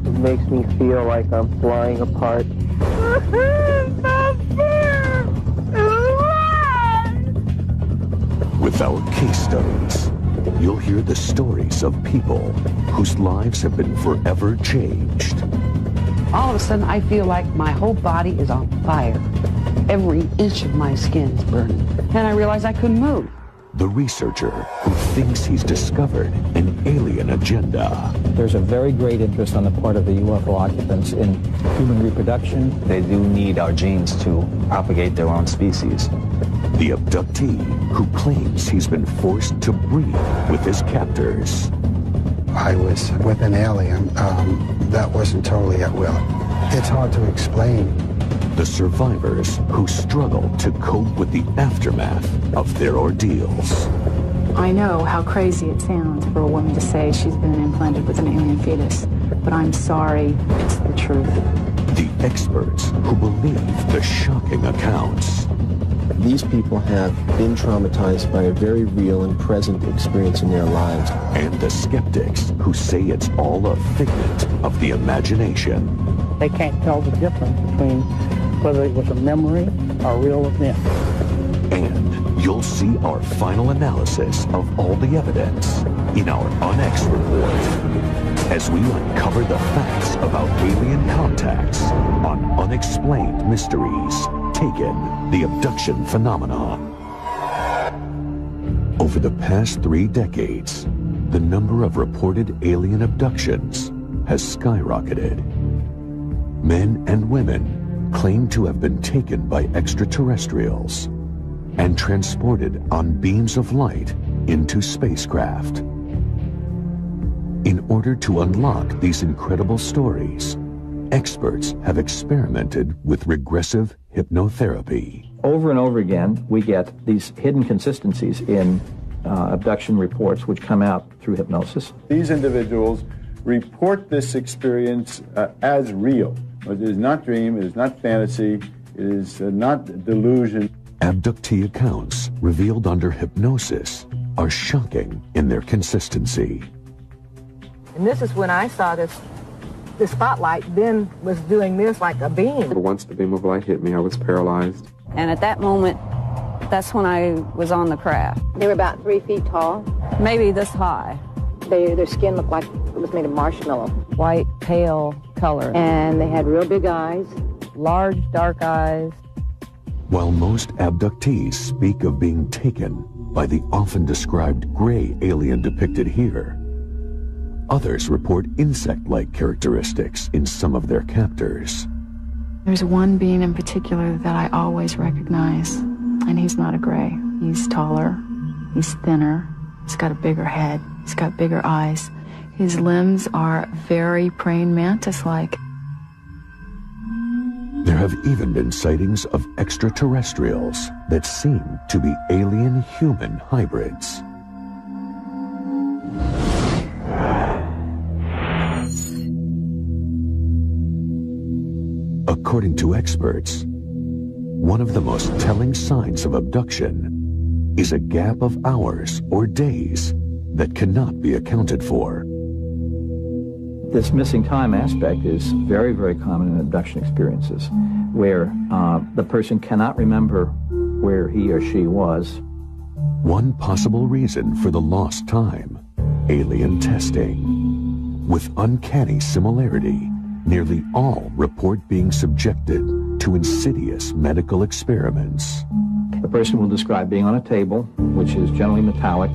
It makes me feel like I'm flying apart. With our case studies, you'll hear the stories of people whose lives have been forever changed. All of a sudden, I feel like my whole body is on fire. Every inch of my skin is burning. And I realized I couldn't move. The researcher who thinks he's discovered an alien agenda. There's a very great interest on the part of the UFO occupants in human reproduction. They do need our genes to propagate their own species. The abductee who claims he's been forced to breed with his captors. I was with an alien that wasn't totally at will. It's hard to explain. The survivors who struggle to cope with the aftermath of their ordeals. I know how crazy it sounds for a woman to say she's been implanted with an alien fetus, but I'm sorry, it's the truth. The experts who believe the shocking accounts. These people have been traumatized by a very real and present experience in their lives. And the skeptics who say it's all a figment of the imagination. They can't tell the difference between whether it was a memory or a real event. And you'll see our final analysis of all the evidence in our Unex report as we uncover the facts about alien contacts on Unexplained Mysteries, Taken, the Abduction Phenomenon. Over the past 3 decades, the number of reported alien abductions has skyrocketed. Men and women claim to have been taken by extraterrestrials and transported on beams of light into spacecraft. In order to unlock these incredible stories, experts have experimented with regressive hypnotherapy. Over and over again, we get these hidden consistencies in abduction reports which come out through hypnosis. These individuals report this experience as real. It is not dream, it is not fantasy, it is not delusion. Abductee accounts revealed under hypnosis are shocking in their consistency. And this is when I saw the spotlight then was doing this like a beam. Once the beam of light hit me, I was paralyzed. And at that moment, that's when I was on the craft. They were about 3 feet tall. Maybe this high. Their skin looked like it was made of marshmallow. White, pale color. And they had real big eyes. Large, dark eyes. While most abductees speak of being taken by the often described gray alien depicted here, others report insect-like characteristics in some of their captors. There's one being in particular that I always recognize, and he's not a gray. He's taller, he's thinner, he's got a bigger head, he's got bigger eyes. His limbs are very praying mantis-like. There have even been sightings of extraterrestrials that seem to be alien-human hybrids. According to experts, one of the most telling signs of abduction is a gap of hours or days that cannot be accounted for. This missing time aspect is very, very common in abduction experiences, where the person cannot remember where he or she was. One possible reason for the lost time, alien testing. With uncanny similarity, nearly all report being subjected to insidious medical experiments. The person will describe being on a table, which is generally metallic.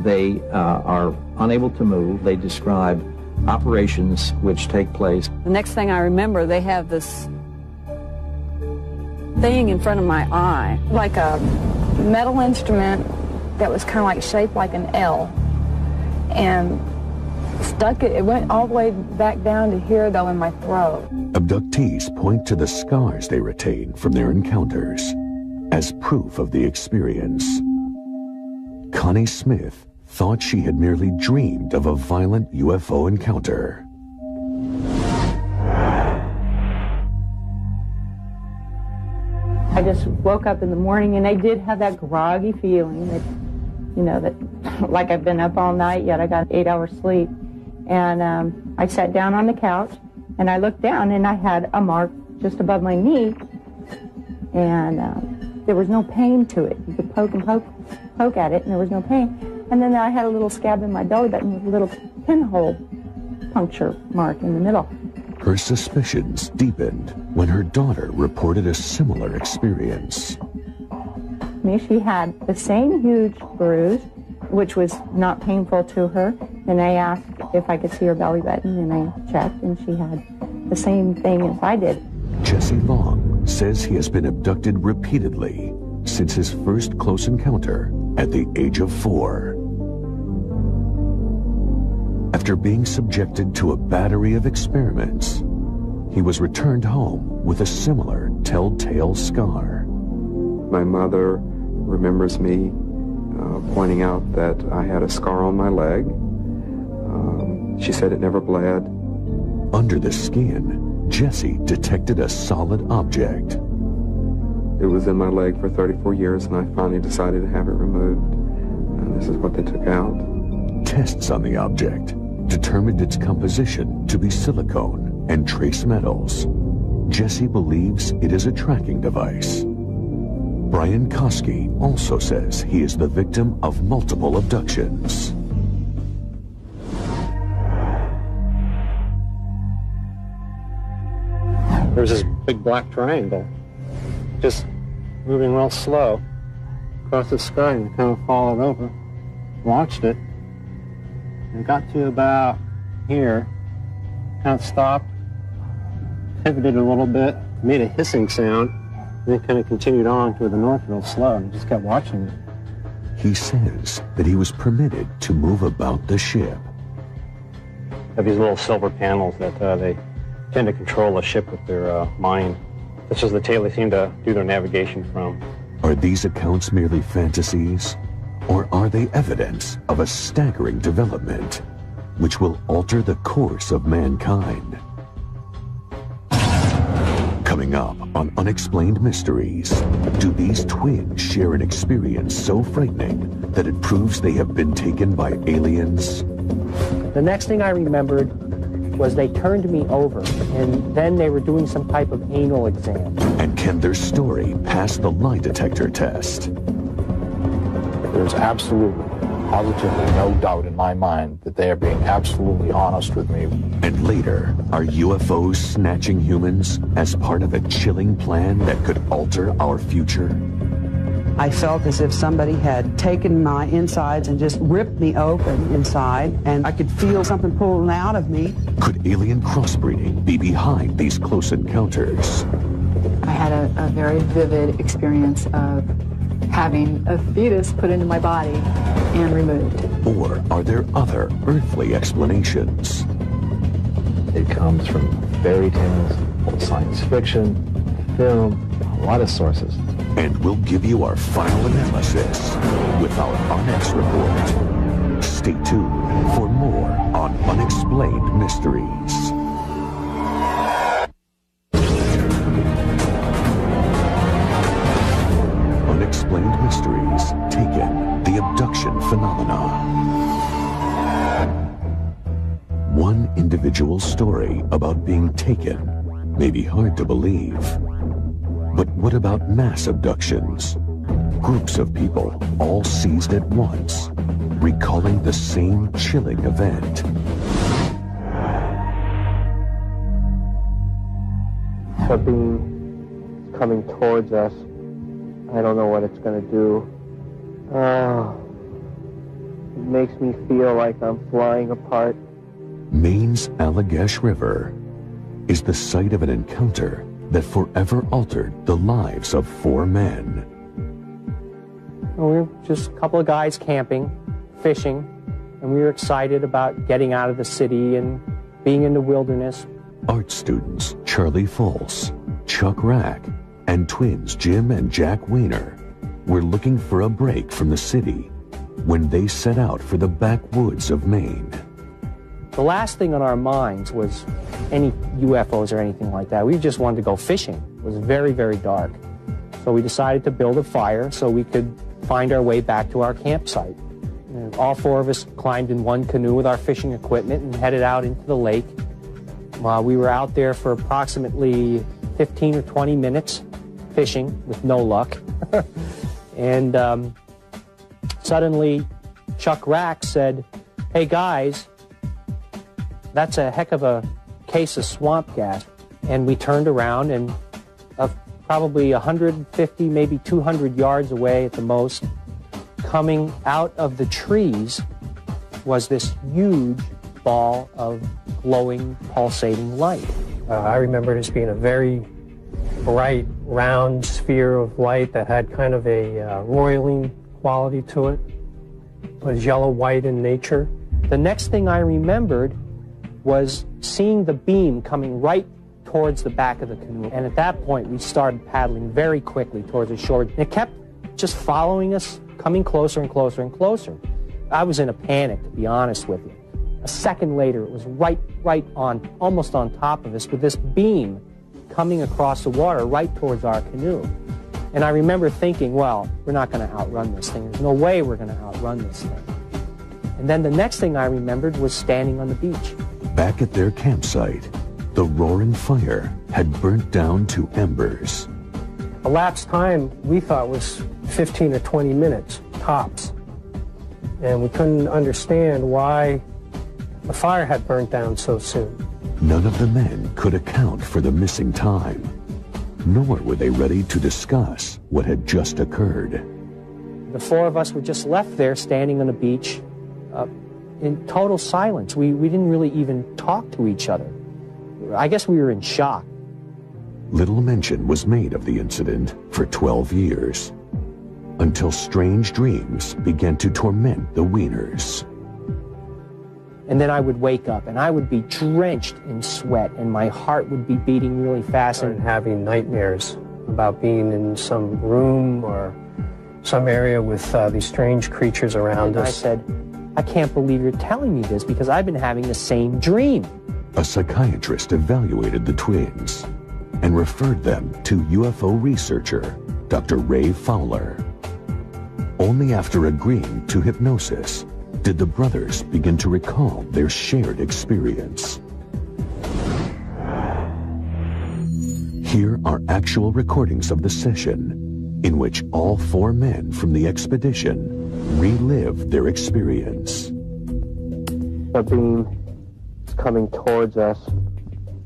They are unable to move. They describe operations which take place. The next thing I remember, they have this thing in front of my eye. Like a metal instrument that was kind of like shaped like an L. And it went all the way back down to here, though, in my throat. Abductees point to the scars they retain from their encounters as proof of the experience. Connie Smith thought she had merely dreamed of a violent UFO encounter. I just woke up in the morning and I did have that groggy feeling that, you know, that like I've been up all night, yet I got 8 hours sleep. And I sat down on the couch, and I looked down, and I had a mark just above my knee, and there was no pain to it. You could poke and poke at it, and there was no pain. And then I had a little scab in my belly button with a little pinhole puncture mark in the middle. Her suspicions deepened when her daughter reported a similar experience. She had the same huge bruise, which was not painful to her. And I asked if I could see her belly button, and I checked, and she had the same thing as I did. Jesse Long says he has been abducted repeatedly since his first close encounter at the age of 4. After being subjected to a battery of experiments, he was returned home with a similar telltale scar. My mother remembers me pointing out that I had a scar on my leg. She said it never bled. Under the skin, Jesse detected a solid object. It was in my leg for 34 years, and I finally decided to have it removed. And this is what they took out. Tests on the object determined its composition to be silicone and trace metals. Jesse believes it is a tracking device. Brian Koski also says he is the victim of multiple abductions. There's this big black triangle, just moving real slow across the sky, and kind of followed over, watched it, and it got to about here, kind of stopped, pivoted a little bit, made a hissing sound, and then kind of continued on to the north real slow, and just kept watching it. He says that he was permitted to move about the ship. Have these little silver panels that they tend to control the ship with their mind. This is the tail they seem to do their navigation from. Are these accounts merely fantasies, or are they evidence of a staggering development which will alter the course of mankind? Coming up on Unexplained Mysteries, do these twins share an experience so frightening that it proves they have been taken by aliens? The next thing I remembered was they turned me over, and then they were doing some type of anal exam. And can their story pass the lie detector test? There's absolutely, positively no doubt in my mind that they are being absolutely honest with me. And later, are UFOs snatching humans as part of a chilling plan that could alter our future? I felt as if somebody had taken my insides and just ripped me open inside, and I could feel something pulling out of me. Could alien crossbreeding be behind these close encounters? I had a very vivid experience of having a fetus put into my body and removed. Or are there other earthly explanations? It comes from fairy tales, old science fiction, film, a lot of sources. And we'll give you our final analysis with our next report. Stay tuned for more on Unexplained Mysteries. Unexplained Mysteries, Taken, the Abduction Phenomena. One individual story about being taken may be hard to believe. But what about mass abductions? Groups of people all seized at once, recalling the same chilling event. Something coming towards us. I don't know what it's going to do. It makes me feel like I'm flying apart. Maine's Allagash River is the site of an encounter that forever altered the lives of 4 men. We were just a couple of guys camping, fishing, and we were excited about getting out of the city and being in the wilderness. Art students Charlie Fultz, Chuck Rack, and twins Jim and Jack Weiner were looking for a break from the city when they set out for the backwoods of Maine. The last thing on our minds was any UFOs or anything like that. We just wanted to go fishing. It was very, very dark. So we decided to build a fire so we could find our way back to our campsite. And all four of us climbed in one canoe with our fishing equipment and headed out into the lake. We were out there for approximately 15 or 20 minutes fishing with no luck. And suddenly Chuck Rack said, "Hey guys, that's a heck of a case of swamp gas." And we turned around, and probably 150, maybe 200 yards away at the most, coming out of the trees was this huge ball of glowing, pulsating light. I remember it as being a very bright, round sphere of light that had kind of a roiling quality to it. It was yellow-white in nature. The next thing I remembered was seeing the beam coming right towards the back of the canoe. And at that point, we started paddling very quickly towards the shore. And it kept just following us, coming closer and closer and closer. I was in a panic, to be honest with you. A second later, it was right on, almost on top of us, with this beam coming across the water right towards our canoe. And I remember thinking, well, we're not going to outrun this thing. There's no way we're going to outrun this thing. And then the next thing I remembered was standing on the beach. Back at their campsite, the roaring fire had burnt down to embers. Elapsed time we thought was 15 or 20 minutes, tops. And we couldn't understand why the fire had burnt down so soon. None of the men could account for the missing time, nor were they ready to discuss what had just occurred. The four of us were just left there standing on the beach in total silence. We didn't really even talk to each other. I guess we were in shock. Little mention was made of the incident for 12 years, until strange dreams began to torment the Wieners. And then I would wake up, and I would be drenched in sweat, and my heart would be beating really fast. And having nightmares about being in some room or some area with these strange creatures around us. I said, I can't believe you're telling me this, because I've been having the same dream. A psychiatrist evaluated the twins and referred them to UFO researcher Dr. Ray Fowler. Only after agreeing to hypnosis did the brothers begin to recall their shared experience. Here are actual recordings of the session in which all four men from the expedition relived their experience. A beam is coming towards us.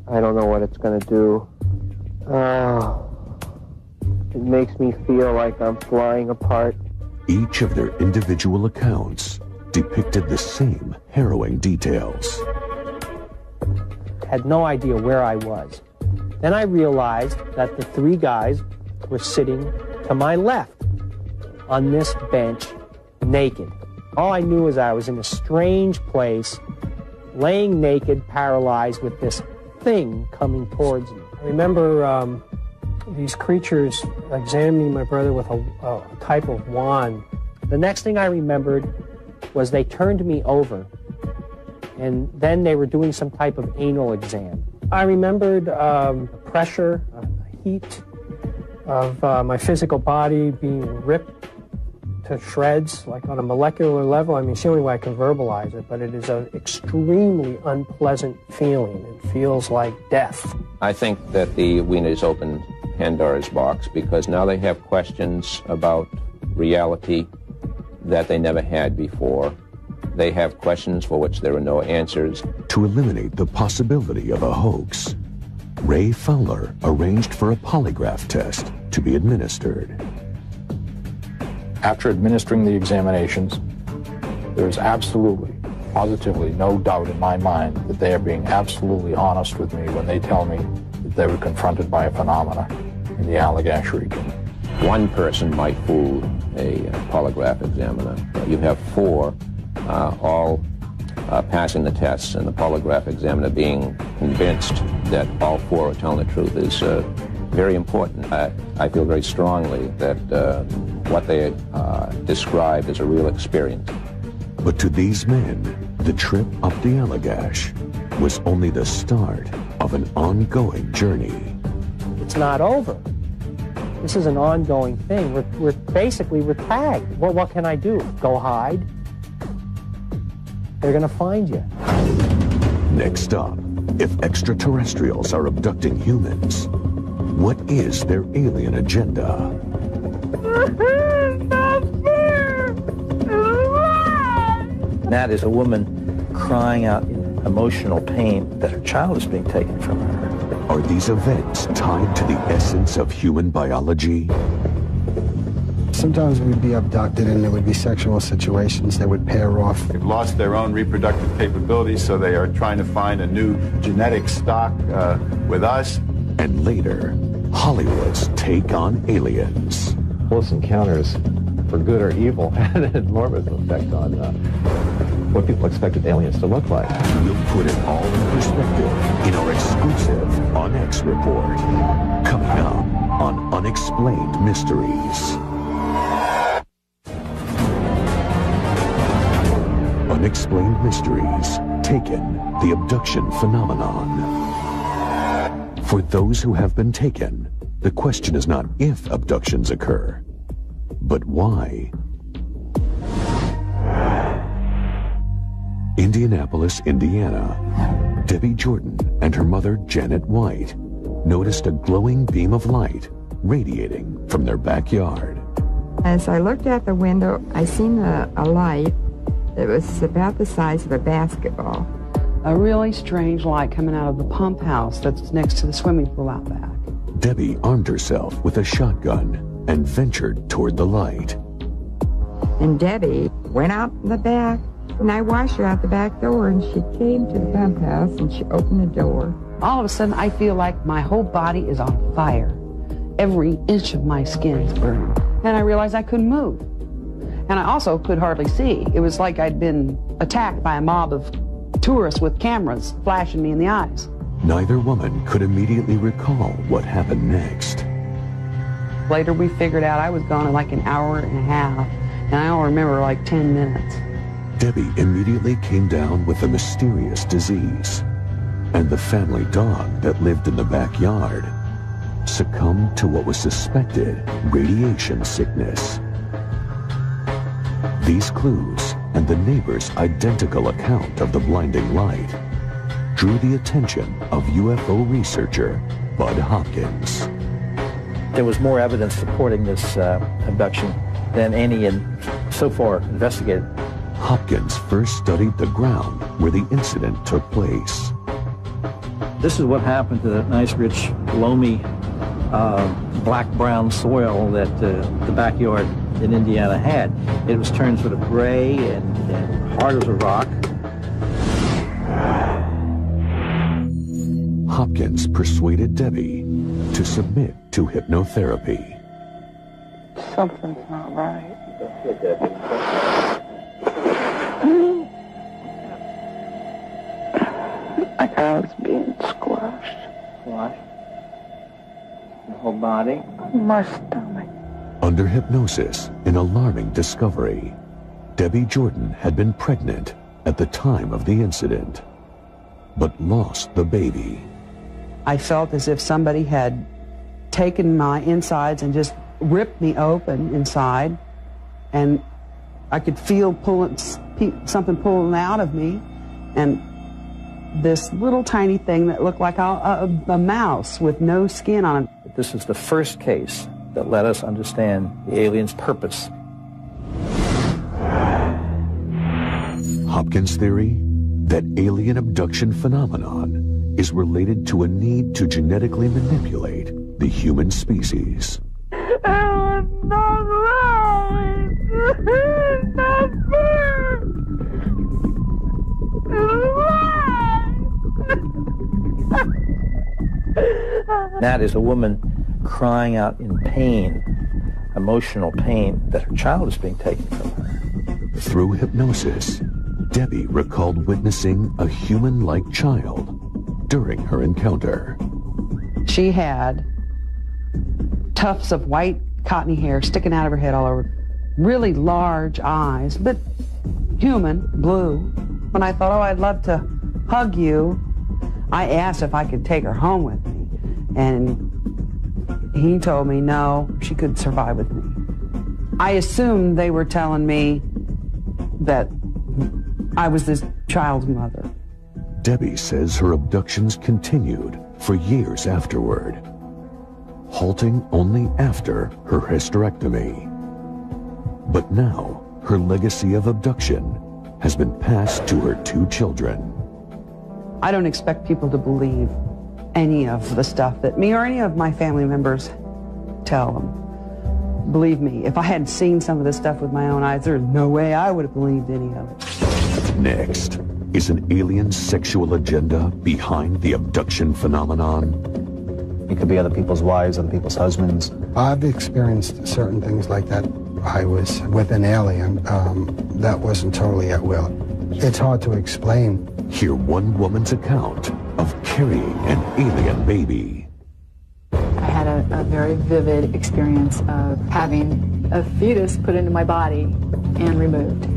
I don't know what it's going to do. It makes me feel like I'm flying apart. Each of their individual accounts depicted the same harrowing details. Had no idea where I was. Then I realized that the three guys were sitting to my left on this bench, naked. All I knew is I was in a strange place, laying naked, paralyzed, with this thing coming towards me. I remember these creatures examining my brother with a type of wand. The next thing I remembered was they turned me over, and then they were doing some type of anal exam. I remembered pressure, heat of my physical body being ripped to shreds, like on a molecular level. I mean, it's the only way I can verbalize it, but it is an extremely unpleasant feeling. It feels like death. I think that the Wieners opened Pandora's box because now they have questions about reality that they never had before. They have questions for which there are no answers. To eliminate the possibility of a hoax, Ray Fowler arranged for a polygraph test to be administered. After administering the examinations, there's absolutely, positively no doubt in my mind that they are being absolutely honest with me when they tell me that they were confronted by a phenomena in the Allagash region. One person might fool a polygraph examiner. You have four all passing the tests, and the polygraph examiner being convinced that all four are telling the truth is very important. I feel very strongly that what they describe is a real experience. But to these men, the trip up the Allagash was only the start of an ongoing journey. It's not over. This is an ongoing thing. We're tagged. What can I do? Go hide? they're going to find you. Next up, if extraterrestrials are abducting humans, what is their alien agenda? That is a woman crying out in emotional pain that her child is being taken from her. Are these events tied to the essence of human biology? Sometimes we'd be abducted and there would be sexual situations that would pair off. They've lost their own reproductive capabilities, so they are trying to find a new genetic stock with us. And later, Hollywood's take on aliens. Close encounters, for good or evil, had an enormous effect on what people expected aliens to look like. We'll put it all in perspective in our exclusive On X report, coming up on Unexplained Mysteries. Unexplained Mysteries, Taken, the Abduction Phenomenon. For those who have been taken, the question is not if abductions occur, but why. Indianapolis, Indiana. Debbie Jordan and her mother, Janet White, noticed a glowing beam of light radiating from their backyard. As I looked out the window, I seen a light that was about the size of a basketball. A really strange light coming out of the pump house that's next to the swimming pool out back. Debbie armed herself with a shotgun and ventured toward the light. And Debbie went out in the back, and I watched her out the back door, and she came to the pump house, and she opened the door. All of a sudden, I feel like my whole body is on fire. Every inch of my skin is burning. And I realized I couldn't move. And I also could hardly see. It was like I'd been attacked by a mob of tourists with cameras flashing me in the eyes. Neither woman could immediately recall what happened next. Later we figured out I was gone in like an hour and a half, and I only remember like 10 minutes. Debbie immediately came down with a mysterious disease, and the family dog that lived in the backyard succumbed to what was suspected radiation sickness. These clues and the neighbor's identical account of the blinding light drew the attention of UFO researcher Bud Hopkins. There was more evidence supporting this abduction than any so far investigated. Hopkins first studied the ground where the incident took place. This is what happened to that nice, rich, loamy, black-brown soil that the backyard in Indiana had. It was turned sort of gray and hard as a rock. Hopkins persuaded Debbie to submit to hypnotherapy. Something's not right. Like I was being squashed. Squashed? The whole body? My stomach. Under hypnosis, an alarming discovery. Debbie Jordan had been pregnant at the time of the incident, but lost the baby. I felt as if somebody had taken my insides and just ripped me open inside, and I could feel something pulling out of me, and this little tiny thing that looked like a mouse with no skin on it. This is the first case that let us understand the alien's purpose. Hopkins' theory that alien abduction phenomenon is related to a need to genetically manipulate the human species. That is a woman crying out in pain, emotional pain, that her child is being taken from her. Through hypnosis, Debbie recalled witnessing a human-like child during her encounter. She had tufts of white cottony hair sticking out of her head all over, really large eyes, but human, blue. When I thought, oh, I'd love to hug you, I asked if I could take her home with me. And he told me no, she could survive with me. I assumed they were telling me that I was this child's mother. Debbie says her abductions continued for years afterward, halting only after her hysterectomy. But now, her legacy of abduction has been passed to her 2 children. I don't expect people to believe any of the stuff that me or any of my family members tell them. Believe me, if I hadn't seen some of this stuff with my own eyes, there's no way I would have believed any of it. Next, is an alien sexual agenda behind the abduction phenomenon? It could be other people's wives, other people's husbands. I've experienced certain things like that. I was with an alien that wasn't totally at will. It's hard to explain. Hear one woman's account of carrying an alien baby. I had a very vivid experience of having a fetus put into my body and removed.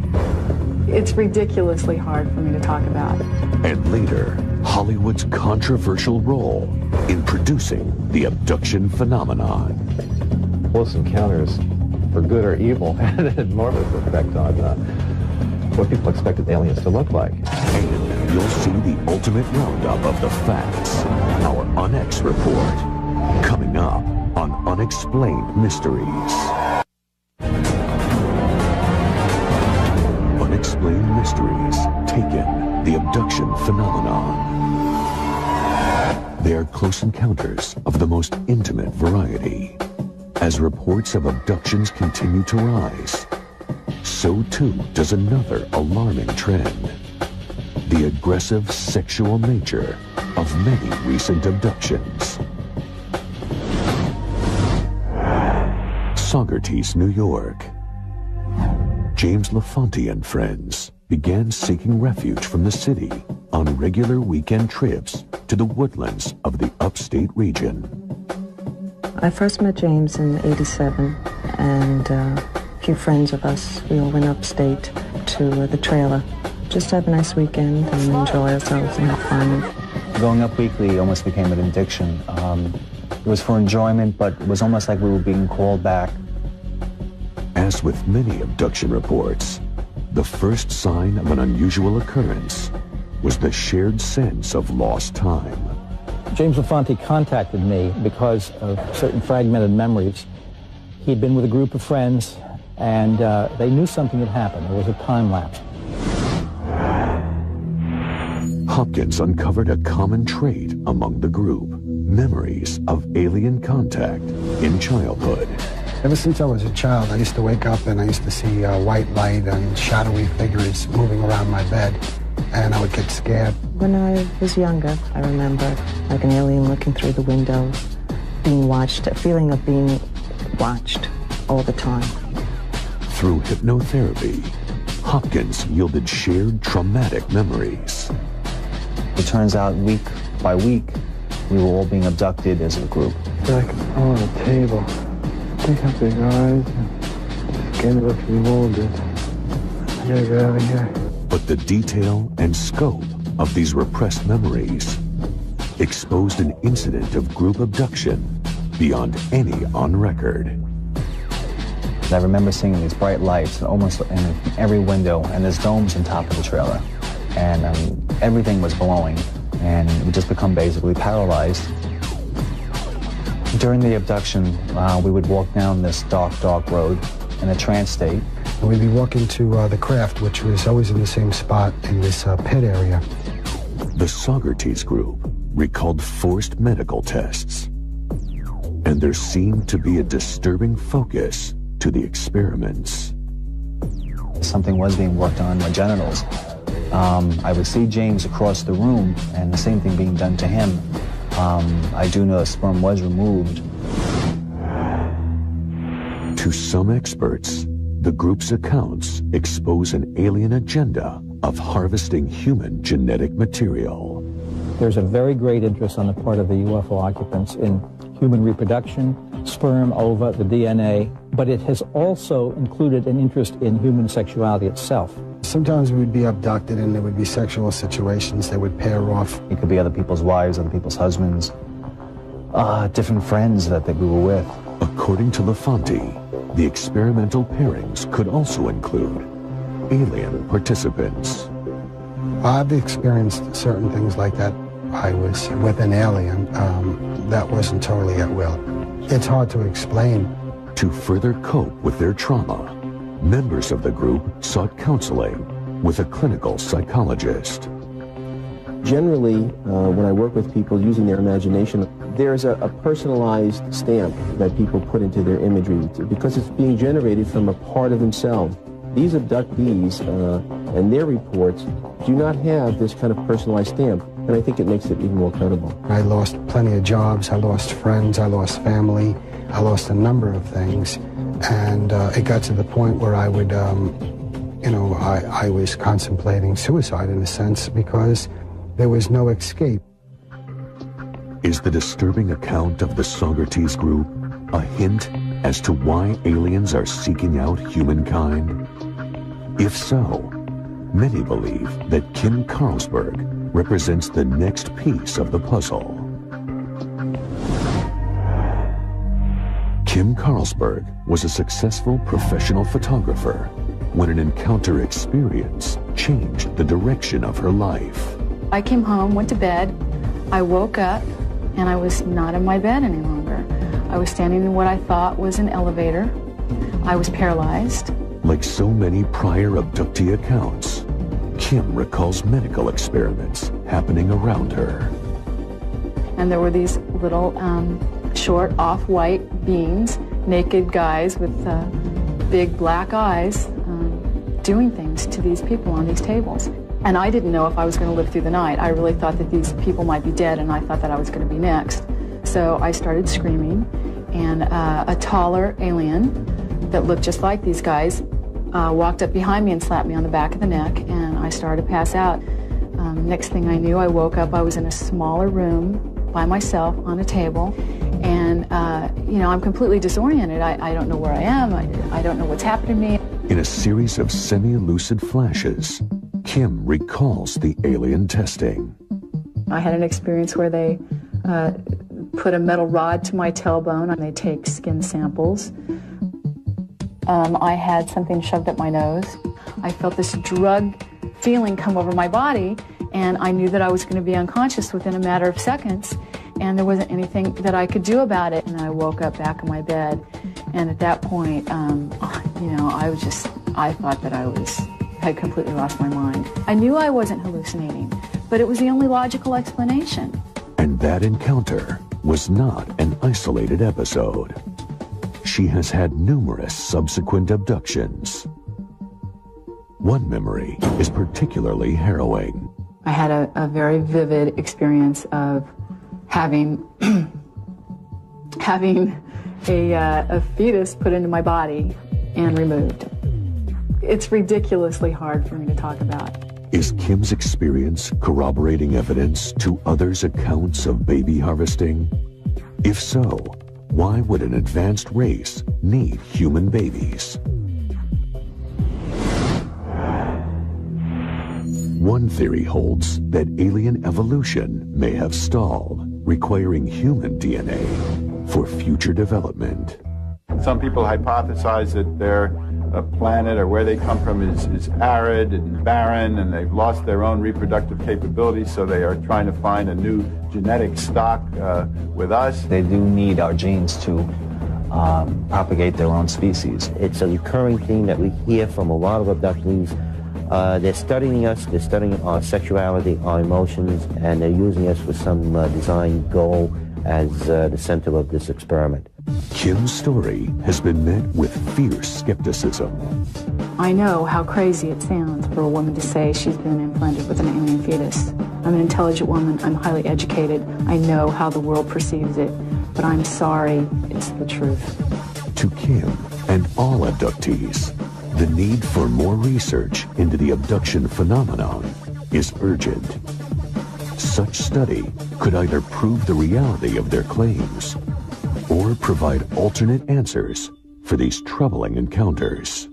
It's ridiculously hard for me to talk about. And later, Hollywood's controversial role in producing the abduction phenomenon. Close encounters, for good or evil, had an enormous effect on what people expected aliens to look like. And you'll see the ultimate roundup of the facts, our Unex report, coming up on Unexplained Mysteries. Unexplained Mysteries, Taken, the abduction phenomenon. They are close encounters of the most intimate variety. As reports of abductions continue to rise, so too does another alarming trend: the aggressive sexual nature of many recent abductions. Saugerties, New York. James LaFonte and friends began seeking refuge from the city on regular weekend trips to the woodlands of the upstate region. I first met James in '87, and a few friends of us, we all went upstate to the trailer just to have a nice weekend and enjoy ourselves and have fun. Going up weekly almost became an addiction. It was for enjoyment, but it was almost like we were being called back. As with many abduction reports, the first sign of an unusual occurrence was the shared sense of lost time. James LaFonte contacted me because of certain fragmented memories. He'd been with a group of friends, and they knew something had happened. There was a time lapse. Hopkins uncovered a common trait among the group: memories of alien contact in childhood. Ever since I was a child, I used to wake up and I used to see white light and shadowy figures moving around my bed, and I would get scared. When I was younger, I remember like an alien looking through the window, being watched, a feeling of being watched all the time. Through hypnotherapy, Hopkins yielded shared traumatic memories. It turns out week by week, we were all being abducted as a group. Like on a table. They have big eyes and skin looks remolded. I gotta get out of here. But the detail and scope of these repressed memories exposed an incident of group abduction beyond any on record. I remember seeing these bright lights almost in every window, and there's domes on top of the trailer. And everything was glowing, and we just become basically paralyzed. During the abduction, we would walk down this dark road in a trance state. And we'd be walking to the craft, which was always in the same spot in this pit area. The Saugerties group recalled forced medical tests, and there seemed to be a disturbing focus to the experiments. Something was being worked on my genitals. I would see James across the room, and the same thing being done to him. I do know the sperm was removed. To some experts, the group's accounts expose an alien agenda of harvesting human genetic material. There's a very great interest on the part of the UFO occupants in human reproduction, sperm, ova, the DNA, but it has also included an interest in human sexuality itself. Sometimes we would be abducted and there would be sexual situations that would pair off. It could be other people's wives, other people's husbands, different friends that we were with. According to LaFonte, the experimental pairings could also include alien participants. I've experienced certain things like that. I was with an alien that wasn't totally at will. It's hard to explain. To further cope with their trauma, members of the group sought counseling with a clinical psychologist. Generally, when I work with people using their imagination, there's a personalized stamp that people put into their imagery because it's being generated from a part of themselves. These abductees and their reports do not have this kind of personalized stamp, and I think it makes it even more credible. I lost plenty of jobs, I lost friends, I lost family, I lost a number of things, and it got to the point where I would, I was contemplating suicide in a sense because there was no escape. Is the disturbing account of the Socrates group a hint as to why aliens are seeking out humankind? If so, many believe that Kim Carlsberg represents the next piece of the puzzle. Kim Carlsberg was a successful professional photographer when an encounter experience changed the direction of her life. I came home, went to bed, I woke up, and I was not in my bed any longer. I was standing in what I thought was an elevator. I was paralyzed. Like so many prior abductee accounts, Kim recalls medical experiments happening around her. And there were these little short off-white beings, naked guys with big black eyes doing things to these people on these tables. And I didn't know if I was going to live through the night. I really thought that these people might be dead, and I thought that I was going to be next. So I started screaming, and a taller alien that looked just like these guys walked up behind me and slapped me on the back of the neck, and I started to pass out. Next thing I knew, I woke up. I was in a smaller room by myself on a table, and I'm completely disoriented. I don't know where I am. I don't know what's happened to me. In a series of semi-lucid flashes, Kim recalls the alien testing. I had an experience where they put a metal rod to my tailbone, and they take skin samples. I had something shoved up my nose. I felt this drug feeling come over my body, and I knew that I was going to be unconscious within a matter of seconds, and there wasn't anything that I could do about it. And I woke up back in my bed, and at that point, I thought that I had completely lost my mind. I knew I wasn't hallucinating, but it was the only logical explanation. And that encounter was not an isolated episode. She has had numerous subsequent abductions. One memory is particularly harrowing. I had a very vivid experience of having a fetus put into my body and removed. It's ridiculously hard for me to talk about. Is Kim's experience corroborating evidence to others' accounts of baby harvesting? If so, why would an advanced race need human babies? One theory holds that alien evolution may have stalled, requiring human DNA for future development. Some people hypothesize that their planet or where they come from is arid and barren, and they've lost their own reproductive capabilities, so they are trying to find a new genetic stock with us. They do need our genes to propagate their own species. It's a recurring theme that we hear from a lot of abductees. They're studying us, they're studying our sexuality, our emotions, and they're using us for some design goal as the center of this experiment. Kim's story has been met with fierce skepticism. I know how crazy it sounds for a woman to say she's been implanted with an alien fetus. I'm an intelligent woman, I'm highly educated, I know how the world perceives it, but I'm sorry, it's the truth. To Kim and all abductees, the need for more research into the abduction phenomenon is urgent. Such study could either prove the reality of their claims or provide alternate answers for these troubling encounters.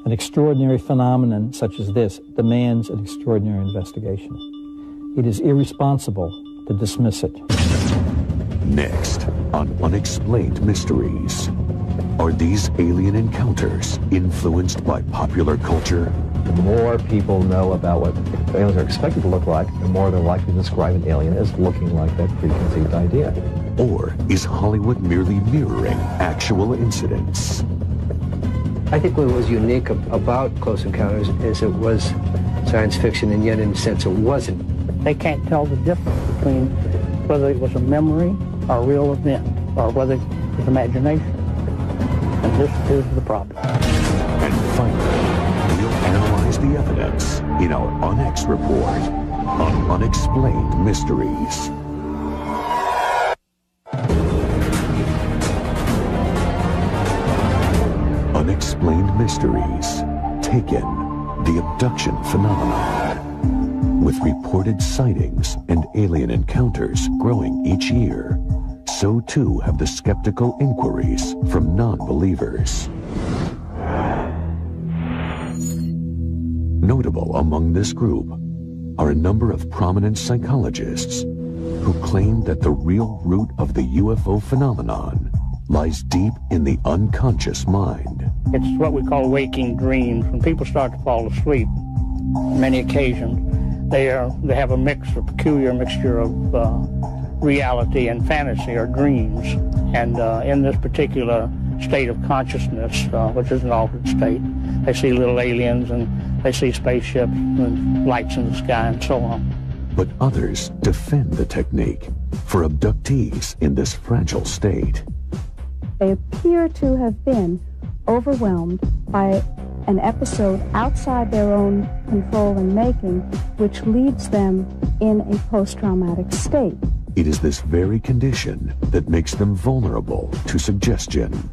An extraordinary phenomenon such as this demands an extraordinary investigation. It is irresponsible to dismiss it. Next on Unexplained Mysteries, are these alien encounters influenced by popular culture The more people know about what aliens are expected to look like, the more they're likely to describe an alien as looking like that preconceived idea. Or is Hollywood merely mirroring actual incidents? I think what was unique about Close Encounters is it was science fiction, and yet in a sense it wasn't. They can't tell the difference between whether it was a memory or a real event, or whether it was imagination. And this is the problem. And finally, we'll analyze the evidence in our Unex report on Unexplained Mysteries. Unexplained Mysteries, Taken, the abduction phenomenon. With reported sightings and alien encounters growing each year, so too have the skeptical inquiries from non-believers. Notable among this group are a number of prominent psychologists who claim that the real root of the UFO phenomenon lies deep in the unconscious mind. It's what we call waking dreams. When people start to fall asleep, many occasions, they have a peculiar mixture of reality and fantasy or dreams. And in this particular state of consciousness, which is an altered state, they see little aliens and they see spaceships and lights in the sky and so on. But others defend the technique for abductees in this fragile state. They appear to have been overwhelmed by an episode outside their own control and making, which leads them in a post-traumatic state. It is this very condition that makes them vulnerable to suggestion.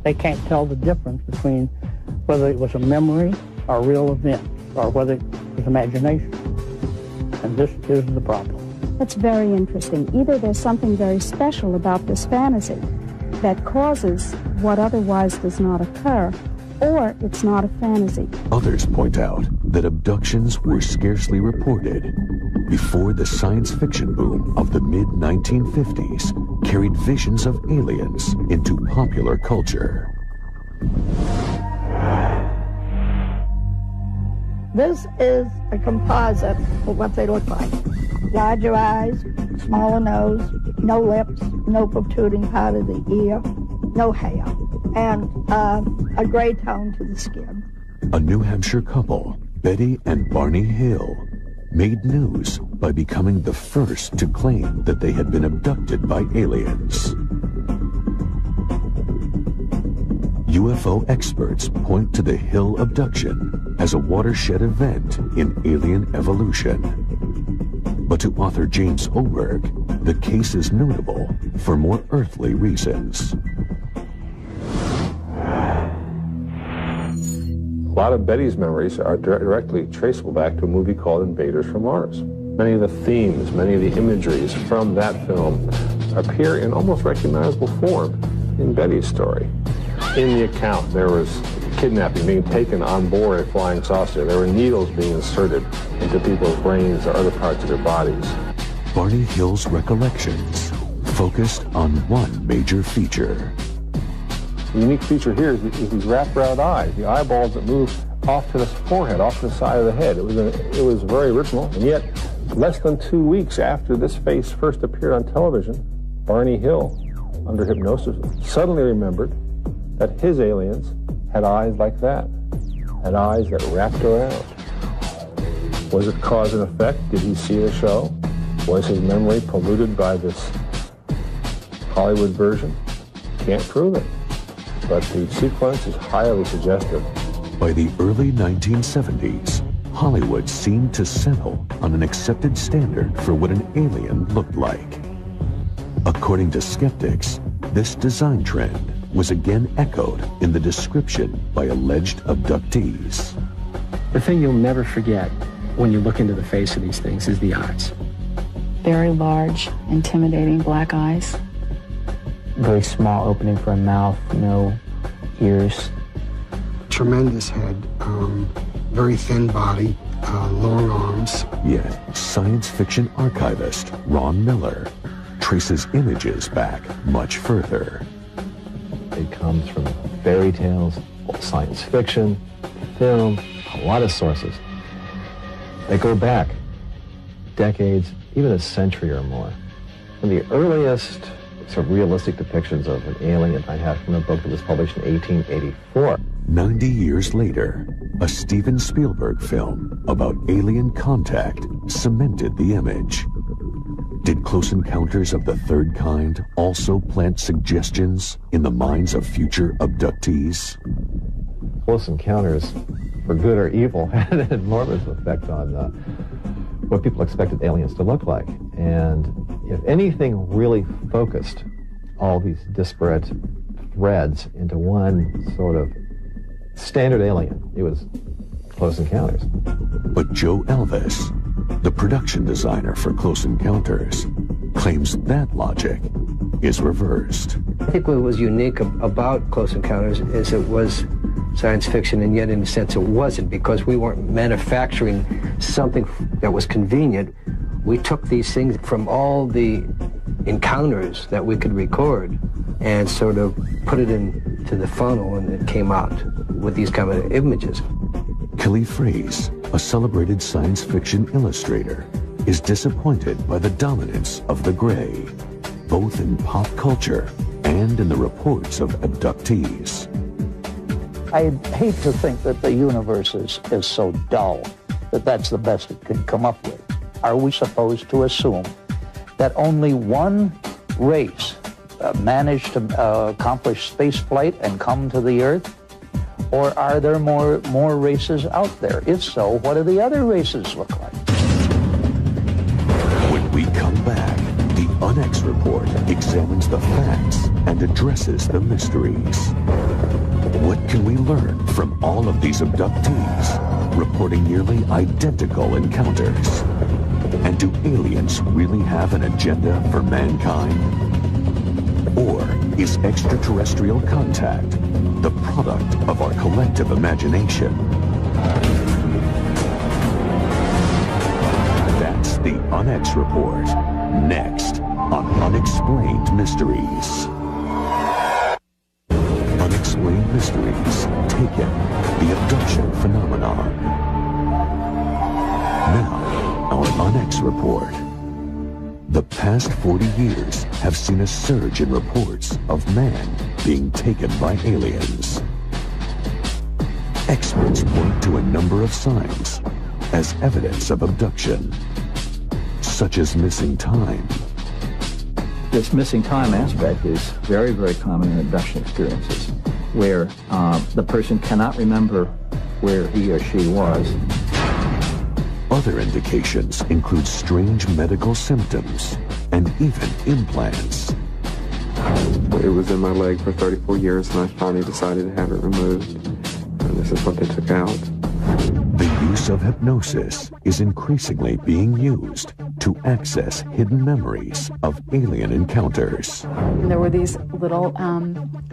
They can't tell the difference between whether it was a memory or a real event, or whether it was imagination. And this is the problem. That's very interesting. Either there's something very special about this fantasy that causes what otherwise does not occur, or it's not a fantasy. Others point out that abductions were scarcely reported before the science fiction boom of the mid-1950s carried visions of aliens into popular culture. This is a composite of what they look like. Larger eyes, smaller nose, no lips, no protruding part of the ear, no hair, and a gray tone to the skin. A New Hampshire couple, Betty and Barney Hill, made news by becoming the first to claim that they had been abducted by aliens. UFO experts point to the Hill abduction as a watershed event in alien evolution. But to author James Oberg, the case is notable for more earthly reasons. A lot of Betty's memories are directly traceable back to a movie called Invaders from Mars. Many of the themes, many of the imageries from that film appear in almost recognizable form in Betty's story. In the account, there was kidnapping, being taken on board a flying saucer. There were needles being inserted into people's brains or other parts of their bodies. Barney Hill's recollections focused on one major feature. The unique feature here is these wraparound eyes, the eyeballs that move off to the forehead, off to the side of the head. It was very original, and yet less than 2 weeks after this face first appeared on television, Barney Hill, under hypnosis, suddenly remembered that his aliens had eyes like that, had eyes that wrapped around. Was it cause and effect? Did he see the show? Was his memory polluted by this Hollywood version? Can't prove it, but the sequence is highly suggestive. By the early 1970s, Hollywood seemed to settle on an accepted standard for what an alien looked like. According to skeptics, this design trend was again echoed in the description by alleged abductees. The thing you'll never forget when you look into the face of these things is the eyes. Very large, intimidating black eyes. Very small opening for a mouth, no ears. Tremendous head, very thin body, long arms. Yet, science fiction archivist Ron Miller traces images back much further. It comes from fairy tales, science fiction, film, a lot of sources. They go back decades, even a century or more. And the earliest sort of realistic depictions of an alien I have from a book that was published in 1884. 90 years later, a Steven Spielberg film about alien contact cemented the image. Did Close Encounters of the Third Kind also plant suggestions in the minds of future abductees? Close Encounters, for good or evil, had an enormous effect on what people expected aliens to look like. And if anything really focused all these disparate threads into one sort of standard alien, it was Close Encounters. But Joe Elvis, the production designer for Close Encounters, claims that logic is reversed. I think what was unique about Close Encounters is it was science fiction, and yet in a sense it wasn't, because we weren't manufacturing something that was convenient. We took these things from all the encounters that we could record and sort of put it into the funnel, and it came out with these kind of images. Kelly Fraze, a celebrated science fiction illustrator, is disappointed by the dominance of the gray, both in pop culture and in the reports of abductees. I hate to think that the universe is so dull that that's the best it can come up with. Are we supposed to assume that only one race managed to accomplish spaceflight and come to the Earth? Or are there more races out there? If so, what do the other races look like? When we come back, the Unex Report examines the facts and addresses the mysteries. What can we learn from all of these abductees reporting nearly identical encounters? And do aliens really have an agenda for mankind? Or is extraterrestrial contact the product of our collective imagination? That's the Unex Report, next on Unexplained Mysteries. Unexplained Mysteries, Taken, the Abduction Phenomenon. Now, our Unex Report. The past 40 years have seen a surge in reports of man being taken by aliens. Experts point to a number of signs as evidence of abduction, such as missing time. This missing time aspect is very, very common in abduction experiences, where the person cannot remember where he or she was. Other indications include strange medical symptoms and even implants. It was in my leg for 34 years, and I finally decided to have it removed. And this is what they took out. The use of hypnosis is increasingly being used to access hidden memories of alien encounters. And there were these little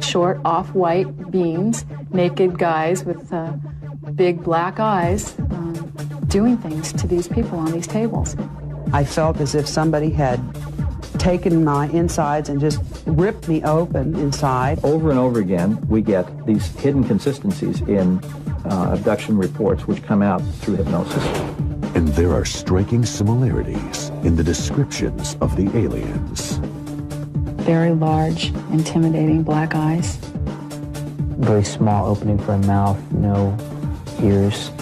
short off-white beings, naked guys with big black eyes, doing things to these people on these tables. I felt as if somebody had taken my insides and just ripped me open inside. Over and over again, we get these hidden consistencies in abduction reports which come out through hypnosis. And there are striking similarities in the descriptions of the aliens. Very large, intimidating black eyes. Very small opening for a mouth, no ears.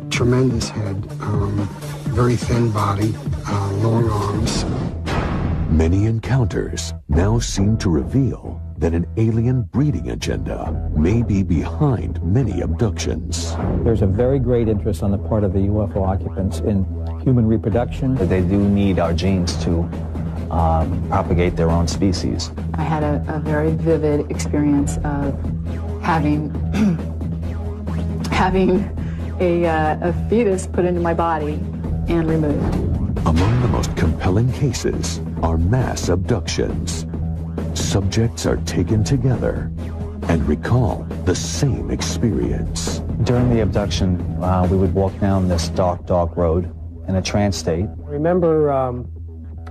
Tremendous head, very thin body, long arms. Many encounters now seem to reveal that an alien breeding agenda may be behind many abductions. There's a very great interest on the part of the UFO occupants in human reproduction. They do need our genes to propagate their own species. I had a very vivid experience of having a fetus put into my body and removed. Among the most compelling cases are mass abductions. Subjects are taken together and recall the same experience. During the abduction, we would walk down this dark road in a trance state. I remember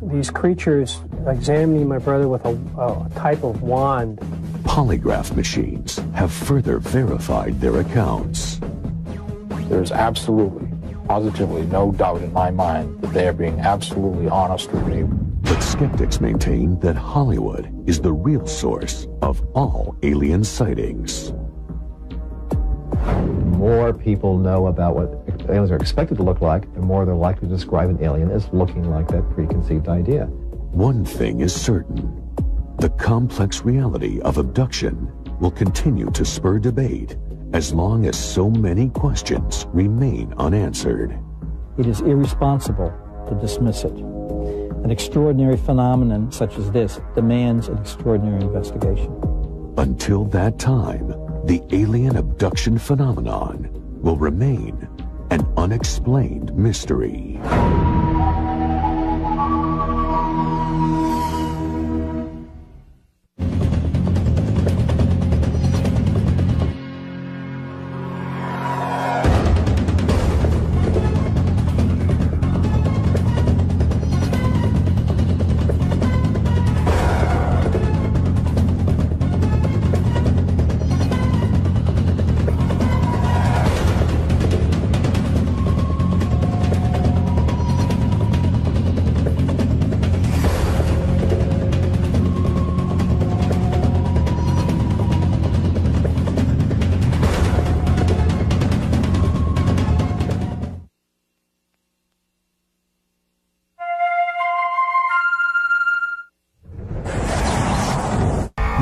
these creatures examining my brother with a type of wand. Polygraph machines have further verified their accounts. There's absolutely, positively no doubt in my mind that they are being absolutely honest with me. But skeptics maintain that Hollywood is the real source of all alien sightings. The more people know about what aliens are expected to look like, the more they're likely to describe an alien as looking like that preconceived idea. One thing is certain. The complex reality of abduction will continue to spur debate as long as so many questions remain unanswered. It is irresponsible to dismiss it. An extraordinary phenomenon such as this demands an extraordinary investigation. Until that time, the alien abduction phenomenon will remain an unexplained mystery.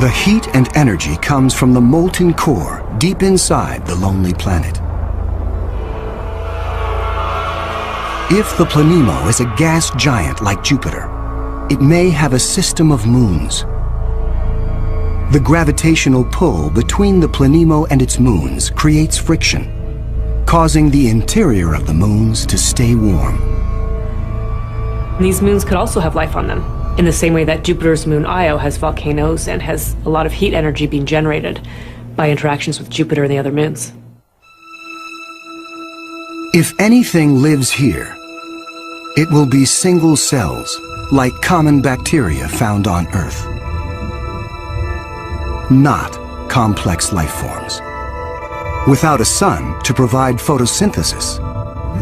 The heat and energy comes from the molten core deep inside the lonely planet. If the Planemo is a gas giant like Jupiter, it may have a system of moons. The gravitational pull between the Planemo and its moons creates friction, causing the interior of the moons to stay warm. These moons could also have life on them, in the same way that Jupiter's moon Io has volcanoes and has a lot of heat energy being generated by interactions with Jupiter and the other moons. If anything lives here, it will be single cells, like common bacteria found on Earth. Not complex life forms. Without a sun to provide photosynthesis,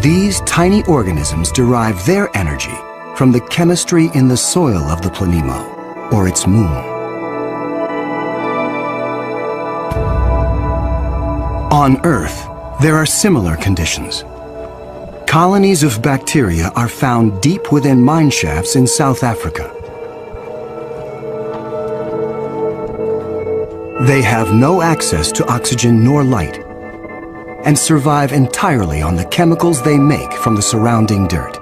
these tiny organisms derive their energy from the chemistry in the soil of the Planemo, or its moon. On Earth, there are similar conditions. Colonies of bacteria are found deep within mine shafts in South Africa. They have no access to oxygen nor light, and survive entirely on the chemicals they make from the surrounding dirt.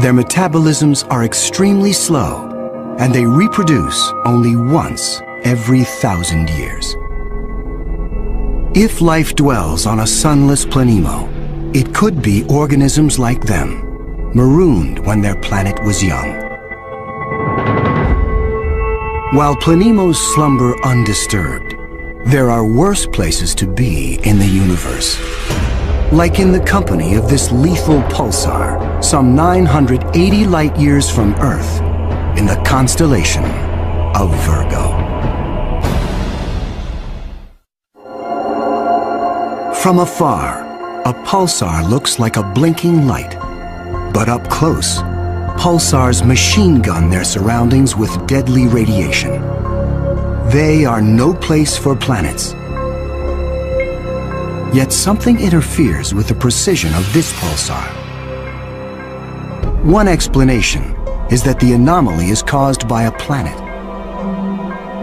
Their metabolisms are extremely slow, and they reproduce only once every 1,000 years. If life dwells on a sunless Planemo, it could be organisms like them, marooned when their planet was young. While Planemos slumber undisturbed, there are worse places to be in the universe. Like in the company of this lethal pulsar, some 980 light years from Earth, in the constellation of Virgo. From afar, a pulsar looks like a blinking light, but up close, pulsars machine gun their surroundings with deadly radiation. They are no place for planets. Yet something interferes with the precision of this pulsar. One explanation is that the anomaly is caused by a planet.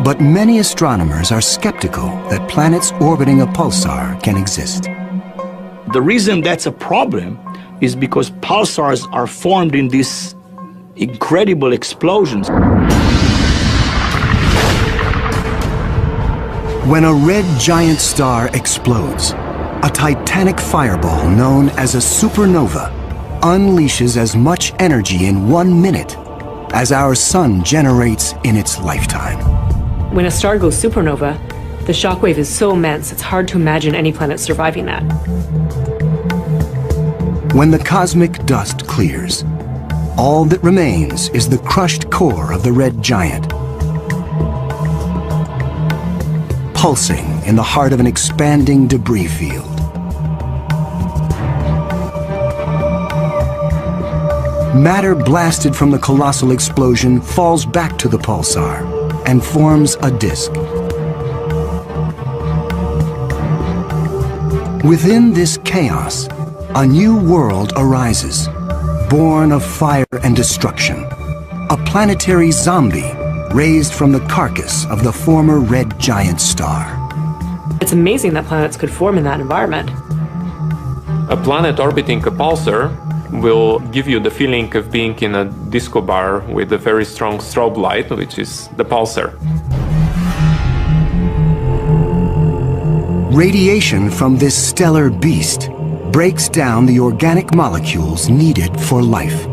But many astronomers are skeptical that planets orbiting a pulsar can exist. The reason that's a problem is because pulsars are formed in these incredible explosions. When a red giant star explodes, a titanic fireball known as a supernova unleashes as much energy in 1 minute as our sun generates in its lifetime. When a star goes supernova, the shockwave is so immense it's hard to imagine any planet surviving that. When the cosmic dust clears, all that remains is the crushed core of the red giant, pulsing in the heart of an expanding debris field. Matter blasted from the colossal explosion falls back to the pulsar and forms a disk. Within this chaos, a new world arises, born of fire and destruction. A planetary zombie raised from the carcass of the former red giant star. It's amazing that planets could form in that environment. A planet orbiting a pulsar will give you the feeling of being in a disco bar with a very strong strobe light, which is the pulsar. Radiation from this stellar beast breaks down the organic molecules needed for life.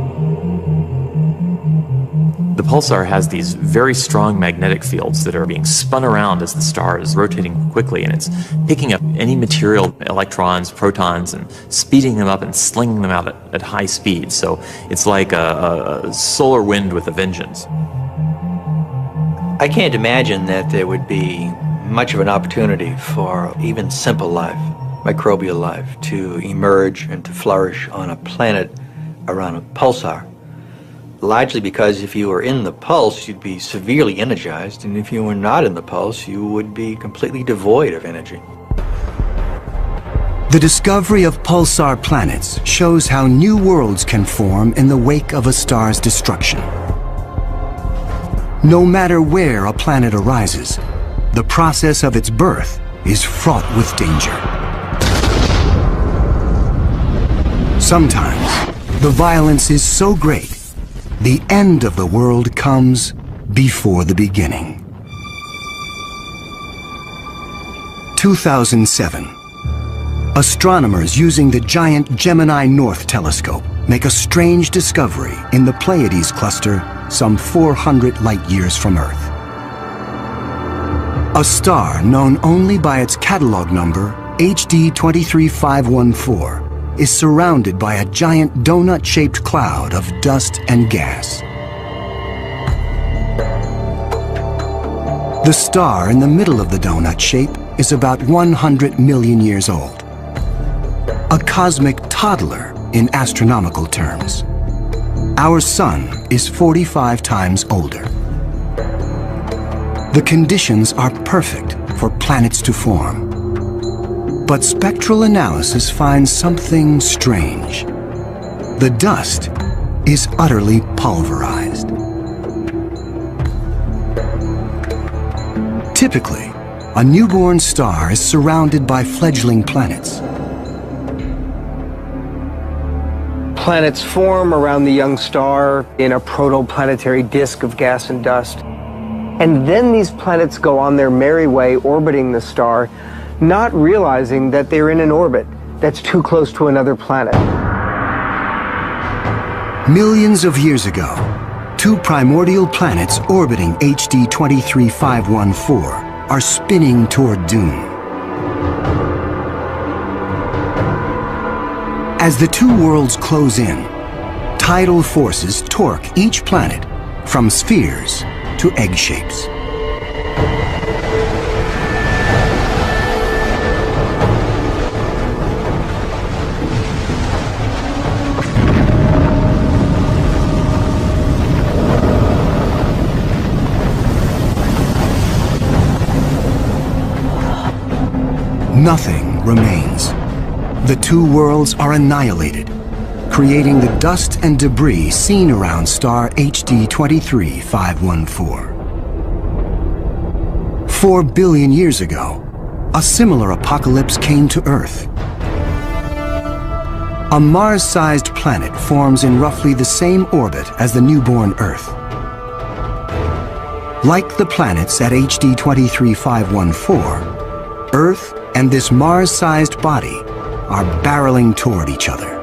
The pulsar has these very strong magnetic fields that are being spun around as the star is rotating quickly, and it's picking up any material, electrons, protons, and speeding them up and slinging them out at high speed. So it's like a solar wind with a vengeance. I can't imagine that there would be much of an opportunity for even simple life, microbial life, to emerge and to flourish on a planet around a pulsar. Largely because if you were in the pulse, you'd be severely energized, and if you were not in the pulse, you would be completely devoid of energy. The discovery of pulsar planets shows how new worlds can form in the wake of a star's destruction. No matter where a planet arises, the process of its birth is fraught with danger. Sometimes, the violence is so great, the end of the world comes before the beginning. 2007. Astronomers using the giant Gemini North telescope make a strange discovery in the Pleiades cluster some 400 light-years from Earth. A star known only by its catalog number, HD 23514, is surrounded by a giant donut-shaped cloud of dust and gas. The star in the middle of the donut shape is about 100 million years old. A cosmic toddler in astronomical terms. Our sun is 45 times older. The conditions are perfect for planets to form. But spectral analysis finds something strange. The dust is utterly pulverized. Typically, a newborn star is surrounded by fledgling planets. Planets form around the young star in a protoplanetary disk of gas and dust. And then these planets go on their merry way orbiting the star, not realizing that they're in an orbit that's too close to another planet. Millions of years ago, two primordial planets orbiting HD 23514 are spinning toward doom. As the two worlds close in, tidal forces torque each planet from spheres to egg shapes. Nothing remains. The two worlds are annihilated, creating the dust and debris seen around star HD 23514. 4 billion years ago, a similar apocalypse came to Earth. A Mars-sized planet forms in roughly the same orbit as the newborn Earth. Like the planets at HD 23514, Earth and this Mars-sized body are barreling toward each other.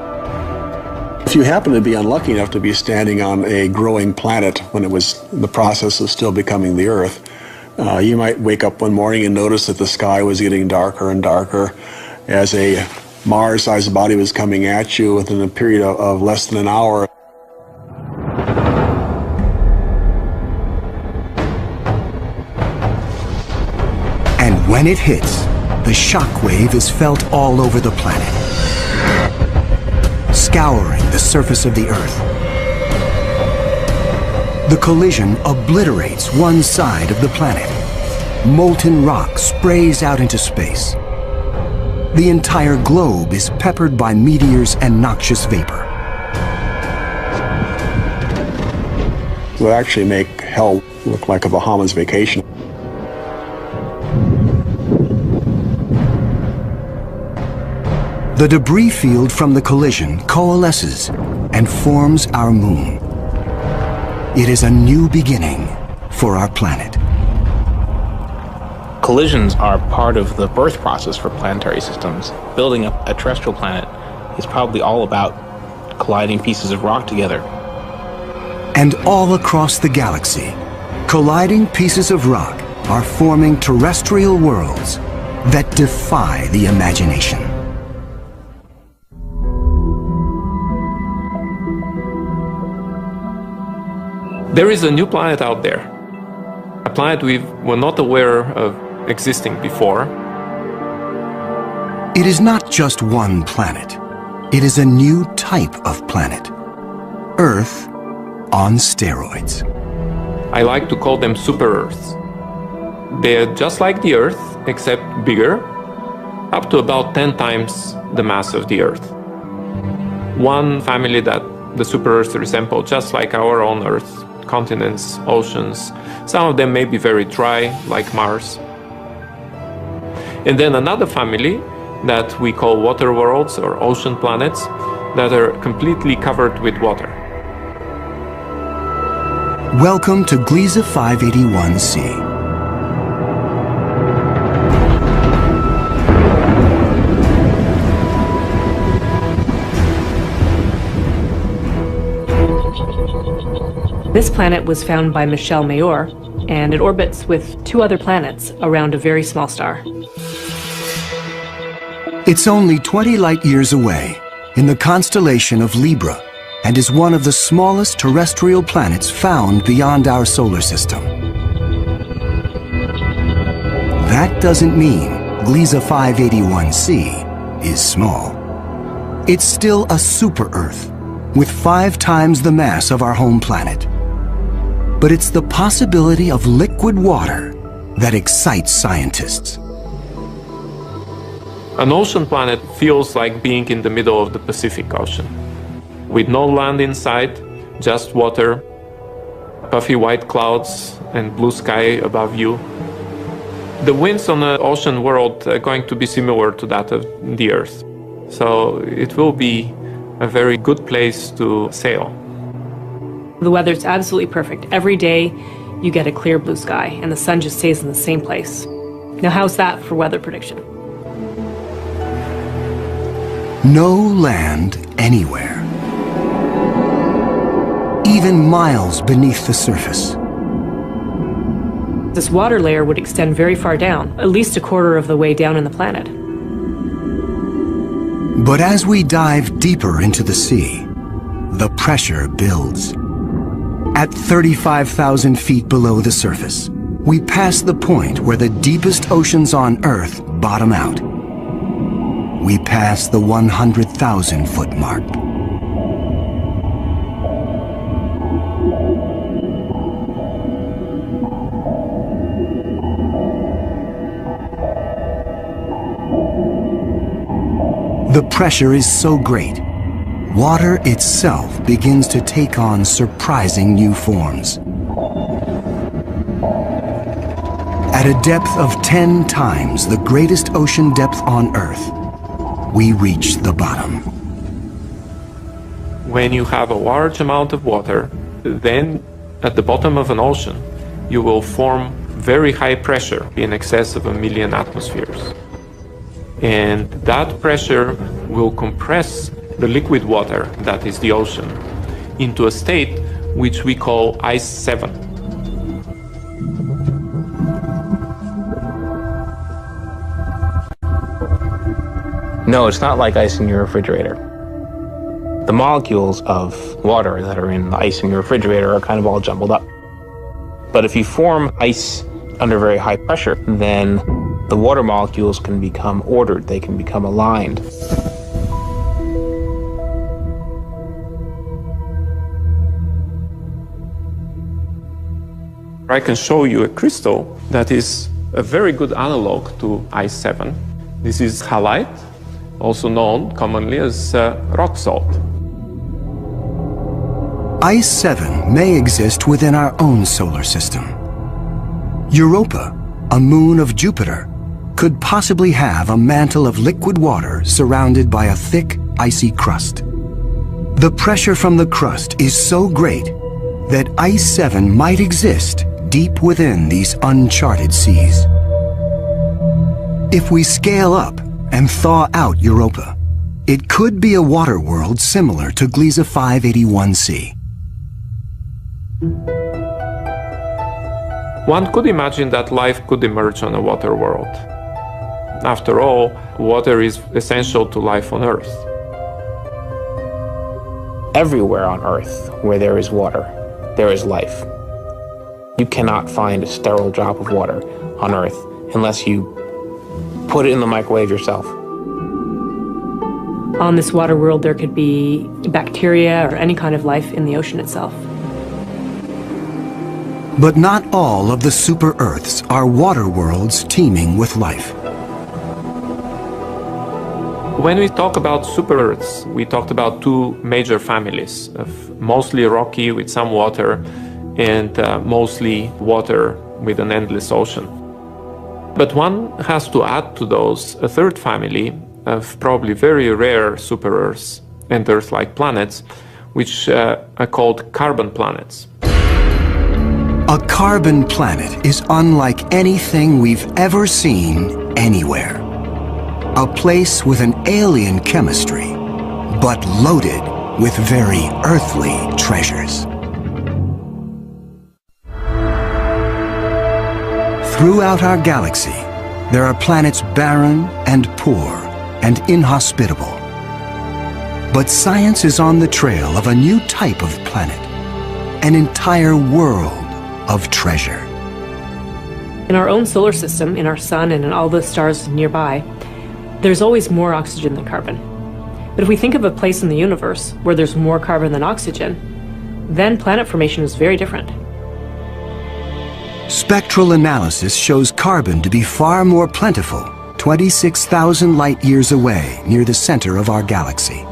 If you happen to be unlucky enough to be standing on a growing planet when it was in the process of still becoming the Earth, you might wake up one morning and notice that the sky was getting darker and darker as a Mars-sized body was coming at you within a period of less than an hour. And when When it hits, the shock wave is felt all over the planet, scouring the surface of the Earth. The collision obliterates one side of the planet. Molten rock sprays out into space. The entire globe is peppered by meteors and noxious vapor. It would actually make hell look like a Bahamas vacation. The debris field from the collision coalesces and forms our moon. It is a new beginning for our planet. Collisions are part of the birth process for planetary systems. Building up a terrestrial planet is probably all about colliding pieces of rock together. And all across the galaxy, colliding pieces of rock are forming terrestrial worlds that defy the imagination. There is a new planet out there, a planet we were not aware of existing before. It is not just one planet. It is a new type of planet. Earth on steroids. I like to call them super Earths. They're just like the Earth, except bigger, up to about 10 times the mass of the Earth. One family that the super Earths resemble just like our own Earth. Continents, oceans. Some of them may be very dry, like Mars. And then another family that we call water worlds or ocean planets that are completely covered with water. Welcome to Gliese 581c. This planet was found by Michel Mayor, and it orbits with 2 other planets around a very small star. It's only 20 light years away in the constellation of Libra and is one of the smallest terrestrial planets found beyond our solar system. That doesn't mean Gliese 581c is small. It's still a super-Earth with 5 times the mass of our home planet. But it's the possibility of liquid water that excites scientists. An ocean planet feels like being in the middle of the Pacific Ocean, with no land in sight, just water, puffy white clouds, and blue sky above you. The winds on the ocean world are going to be similar to that of the Earth, so it will be a very good place to sail. The weather's absolutely perfect. Every day you get a clear blue sky and the sun just stays in the same place. Now how's that for weather prediction? No land anywhere. Even miles beneath the surface. This water layer would extend very far down, at least a quarter of the way down in the planet. But as we dive deeper into the sea, the pressure builds. At 35,000 feet below the surface, we pass the point where the deepest oceans on Earth bottom out. We pass the 100,000 foot mark. The pressure is so great, water itself begins to take on surprising new forms. At a depth of 10 times the greatest ocean depth on Earth, we reach the bottom. When you have a large amount of water, then at the bottom of an ocean, you will form very high pressure in excess of 1 million atmospheres. And that pressure will compress the liquid water, that is the ocean, into a state which we call Ice 7. No, it's not like ice in your refrigerator. The molecules of water that are in the ice in your refrigerator are kind of all jumbled up. But if you form ice under very high pressure, then The water molecules can become ordered, they can become aligned. I can show you a crystal that is a very good analog to ice 7. This is halite, also known commonly as rock salt. Ice 7 may exist within our own solar system. Europa, a moon of Jupiter, could possibly have a mantle of liquid water surrounded by a thick, icy crust. The pressure from the crust is so great that Ice 7 might exist deep within these uncharted seas. If we scale up and thaw out Europa, it could be a water world similar to Gliese 581c. One could imagine that life could emerge on a water world. After all, water is essential to life on Earth. Everywhere on Earth where there is water, there is life. You cannot find a sterile drop of water on Earth unless you put it in the microwave yourself. On this water world, there could be bacteria or any kind of life in the ocean itself. But not all of the super-Earths are water worlds teeming with life. When we talk about super-Earths, we talked about two major families of mostly rocky with some water and mostly water with an endless ocean. But one has to add to those a third family of probably very rare super-Earths and Earth-like planets, which are called carbon planets. A carbon planet is unlike anything we've ever seen anywhere. A place with an alien chemistry, but loaded with very earthly treasures. Throughout our galaxy, there are planets barren and poor and inhospitable. But science is on the trail of a new type of planet, an entire world of treasure. In our own solar system, in our sun and in all the stars nearby, there's always more oxygen than carbon. But if we think of a place in the universe where there's more carbon than oxygen, then planet formation is very different. Spectral analysis shows carbon to be far more plentiful, 26,000 light-years away near the center of our galaxy.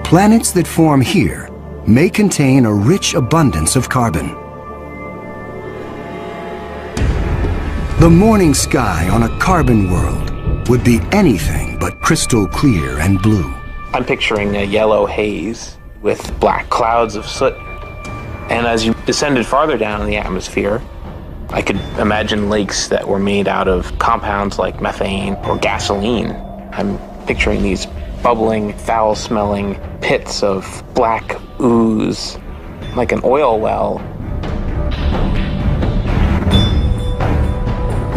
Planets that form here may contain a rich abundance of carbon. The morning sky on a carbon world would be anything but crystal clear and blue. I'm picturing a yellow haze with black clouds of soot. And as you descended farther down in the atmosphere, I could imagine lakes that were made out of compounds like methane or gasoline. I'm picturing these bubbling, foul-smelling pits of black ooze, like an oil well.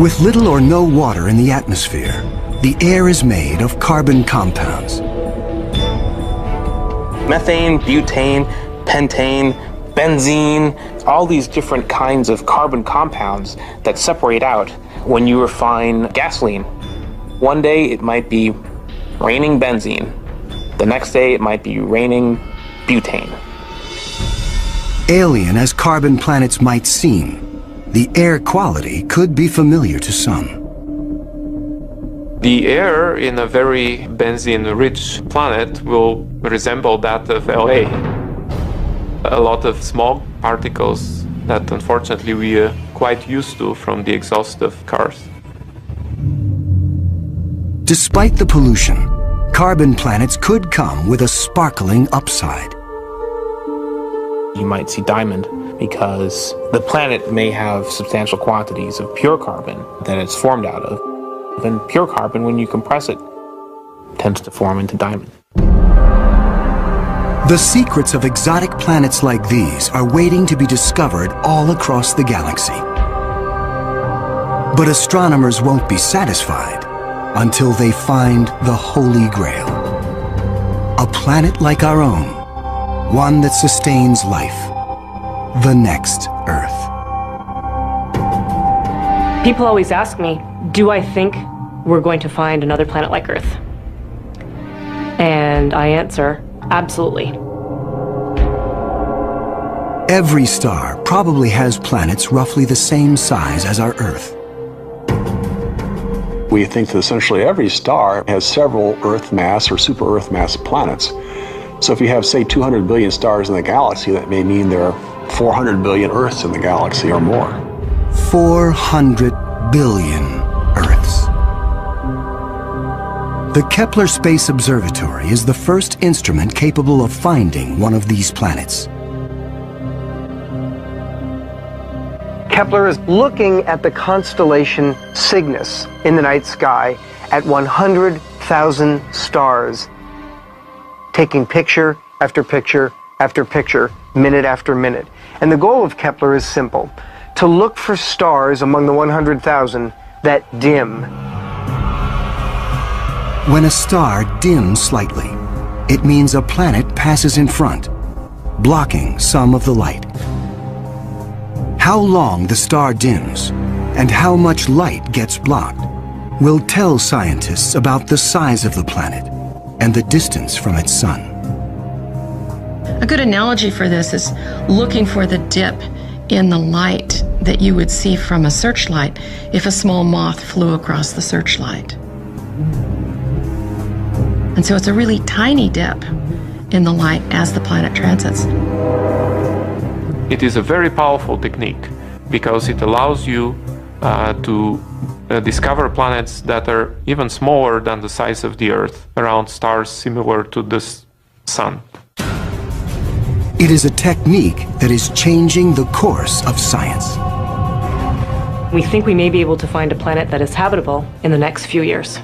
With little or no water in the atmosphere, the air is made of carbon compounds. Methane, butane, pentane, benzene, all these different kinds of carbon compounds that separate out when you refine gasoline. One day it might be raining benzene. The next day it might be raining butane. Alien as carbon planets might seem, the air quality could be familiar to some. The air in a very benzene-rich planet will resemble that of LA. A lot of small particles that unfortunately we are quite used to from the exhaust of cars. Despite the pollution, carbon planets could come with a sparkling upside. You might see diamond because the planet may have substantial quantities of pure carbon that it's formed out of. And pure carbon, when you compress it, tends to form into diamond. The secrets of exotic planets like these are waiting to be discovered all across the galaxy. But astronomers won't be satisfied until they find the Holy Grail. A planet like our own, one that sustains life, the next Earth. People always ask me, do I think we're going to find another planet like Earth? And I answer, absolutely. Every star probably has planets roughly the same size as our Earth. We think that essentially every star has several Earth mass or super Earth mass planets. So if you have, say, 200 billion stars in the galaxy, that may mean there are 400 billion Earths in the galaxy or more. 400 billion Earths. The Kepler Space Observatory is the first instrument capable of finding one of these planets. Kepler is looking at the constellation Cygnus in the night sky at 100,000 stars, taking picture after picture after picture, minute after minute. And the goal of Kepler is simple: to look for stars among the 100,000 that dim. When a star dims slightly, it means a planet passes in front, blocking some of the light. How long the star dims and how much light gets blocked will tell scientists about the size of the planet and the distance from its sun. A good analogy for this is looking for the dip in the light that you would see from a searchlight if a small moth flew across the searchlight. And so it's a really tiny dip in the light as the planet transits. It is a very powerful technique because it allows you to discover planets that are even smaller than the size of the Earth around stars similar to the Sun. It is a technique that is changing the course of science. We think we may be able to find a planet that is habitable in the next few years.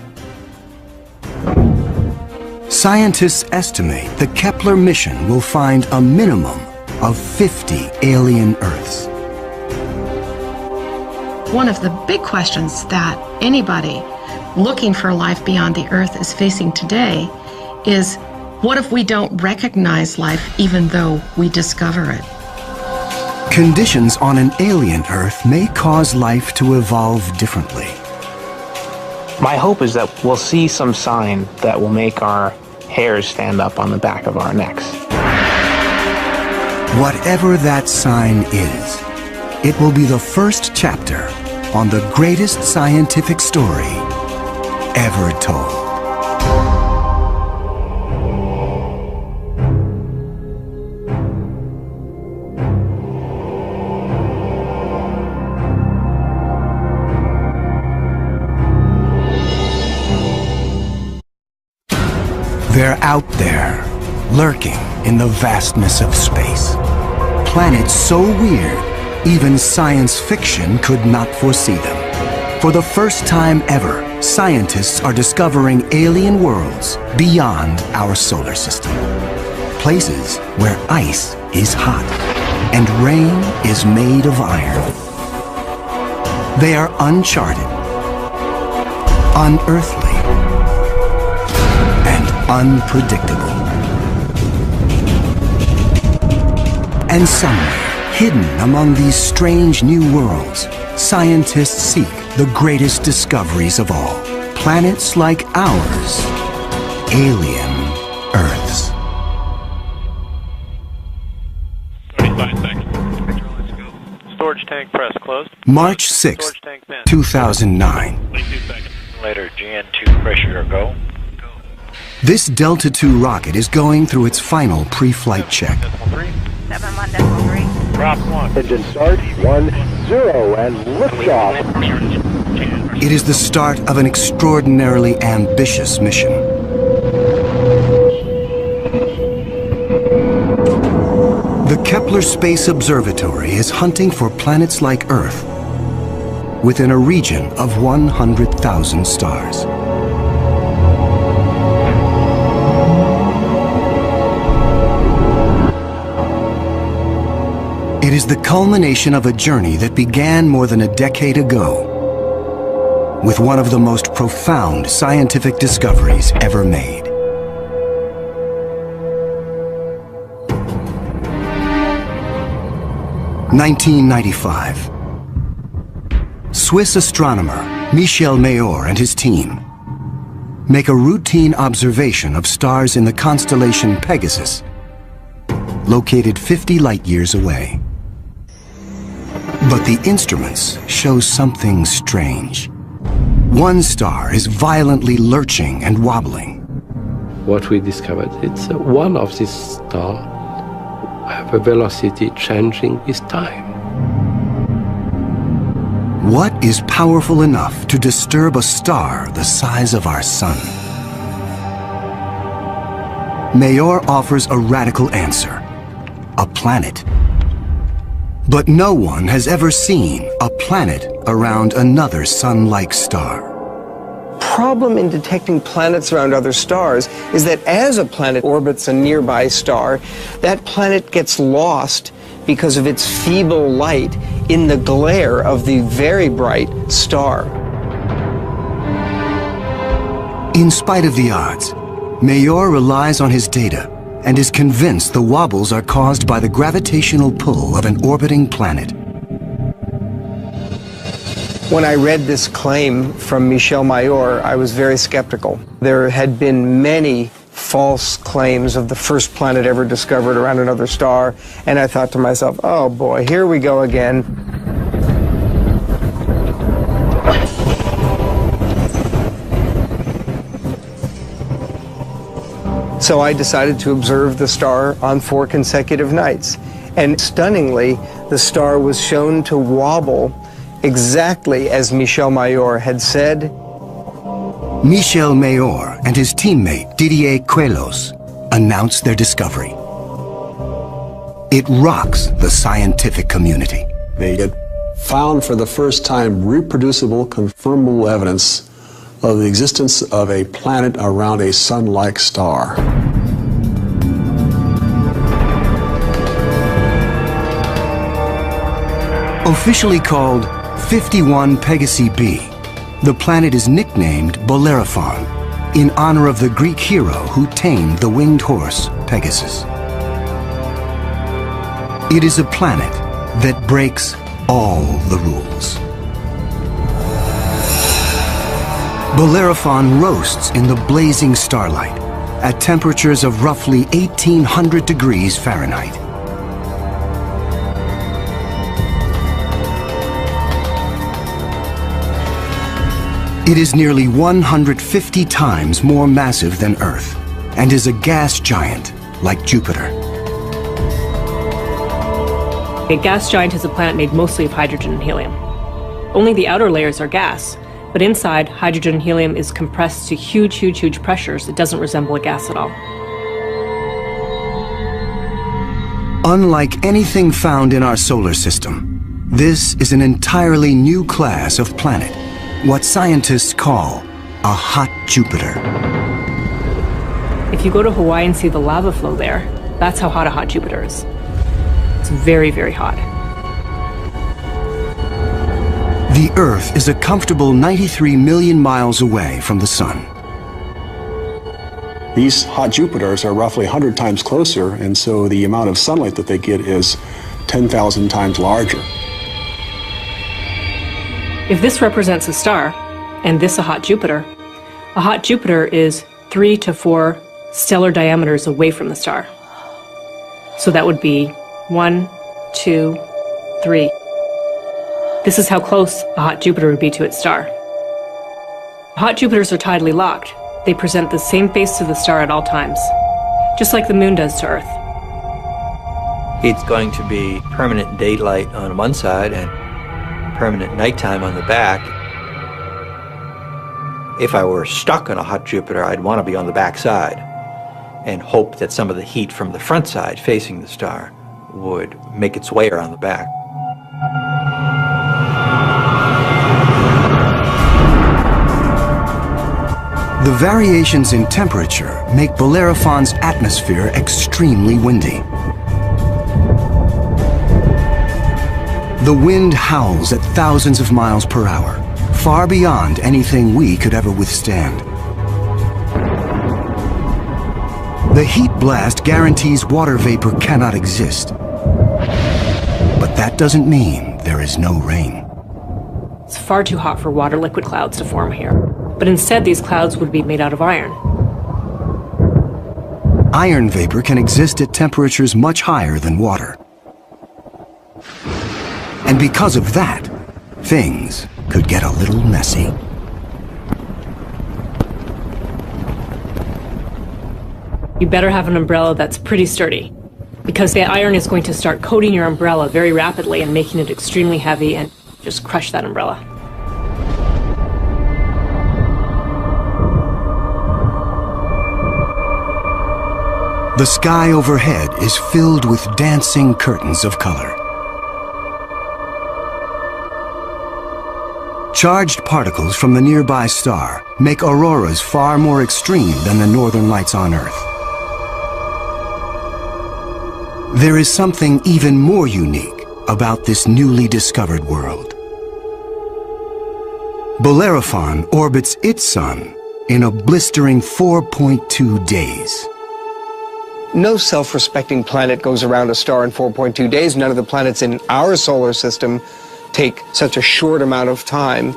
Scientists estimate the Kepler mission will find a minimum of 50 alien Earths. One of the big questions that anybody looking for life beyond the Earth is facing today is, what if we don't recognize life even though we discover it? Conditions on an alien Earth may cause life to evolve differently. My hope is that we'll see some sign that will make our hairs stand up on the back of our necks. Whatever that sign is, it will be the first chapter on the greatest scientific story ever told. They're out there, lurking in the vastness of space. Planets so weird, even science fiction could not foresee them. For the first time ever, scientists are discovering alien worlds beyond our solar system. Places where ice is hot and rain is made of iron. They are uncharted, unearthly, and unpredictable. And somewhere, hidden among these strange new worlds, scientists seek the greatest discoveries of all. Planets like ours, alien Earths. 35 seconds. Storage tank press closed. March 6, 2009. 22 seconds. Later, GN2 pressure go. This Delta II rocket is going through its final pre-flight check. 7.1.3. Drop 1. Engine start. 1, 0, and liftoff. It is the start of an extraordinarily ambitious mission. The Kepler Space Observatory is hunting for planets like Earth within a region of 100,000 stars. It is the culmination of a journey that began more than a decade ago with one of the most profound scientific discoveries ever made. Swiss astronomer Michel Mayor and his team make a routine observation of stars in the constellation Pegasus, located 50 light-years away. But the instruments show something strange. One star is violently lurching and wobbling. What we discovered, it's one of these stars have a velocity changing with time. What is powerful enough to disturb a star the size of our sun? Mayor offers a radical answer: a planet. But no one has ever seen a planet around another sun-like star. Problem in detecting planets around other stars is that as a planet orbits a nearby star, that planet gets lost because of its feeble light in the glare of the very bright star. In spite of the odds, Mayor relies on his data and is convinced the wobbles are caused by the gravitational pull of an orbiting planet. When I read this claim from Michel Mayor, I was very skeptical. There had been many false claims of the first planet ever discovered around another star, and I thought to myself, oh boy, here we go again. So I decided to observe the star on 4 consecutive nights. And stunningly, the star was shown to wobble exactly as Michel Mayor had said. Michel Mayor and his teammate Didier Queloz announced their discovery. It rocks the scientific community. They had found for the first time reproducible, confirmable evidence of the existence of a planet around a sun-like star. Officially called 51 Pegasi b, the planet is nicknamed Bellerophon in honor of the Greek hero who tamed the winged horse Pegasus. It is a planet that breaks all the rules. Bellerophon roasts in the blazing starlight at temperatures of roughly 1800 degrees Fahrenheit. It is nearly 150 times more massive than Earth and is a gas giant like Jupiter. A gas giant is a planet made mostly of hydrogen and helium. Only the outer layers are gas, but inside, hydrogen and helium is compressed to huge, huge, huge pressures. It doesn't resemble a gas at all. Unlike anything found in our solar system, this is an entirely new class of planet, what scientists call a hot Jupiter. If you go to Hawaii and see the lava flow there, that's how hot a hot Jupiter is. It's very, very hot. The Earth is a comfortable 93 million miles away from the Sun. These hot Jupiters are roughly 100 times closer, and so the amount of sunlight that they get is 10,000 times larger. If this represents a star, and this a hot Jupiter is 3 to 4 stellar diameters away from the star. So that would be 1, 2, 3. This is how close a hot Jupiter would be to its star. Hot Jupiters are tidally locked. They present the same face to the star at all times, just like the moon does to Earth. It's going to be permanent daylight on one side and permanent nighttime on the back. If I were stuck on a hot Jupiter, I'd want to be on the back side and hope that some of the heat from the front side facing the star would make its way around the back. The variations in temperature make Bellerophon's atmosphere extremely windy. The wind howls at thousands of miles per hour, far beyond anything we could ever withstand. The heat blast guarantees water vapor cannot exist. But that doesn't mean there is no rain. It's far too hot for water liquid clouds to form here. But instead, these clouds would be made out of iron. Iron vapor can exist at temperatures much higher than water. And because of that, things could get a little messy. You better have an umbrella that's pretty sturdy, because the iron is going to start coating your umbrella very rapidly and making it extremely heavy and just crush that umbrella. The sky overhead is filled with dancing curtains of color. Charged particles from the nearby star make auroras far more extreme than the northern lights on Earth. There is something even more unique about this newly discovered world. Bellerophon orbits its sun in a blistering 4.2 days. No self-respecting planet goes around a star in 4.2 days. None of the planets in our solar system take such a short amount of time.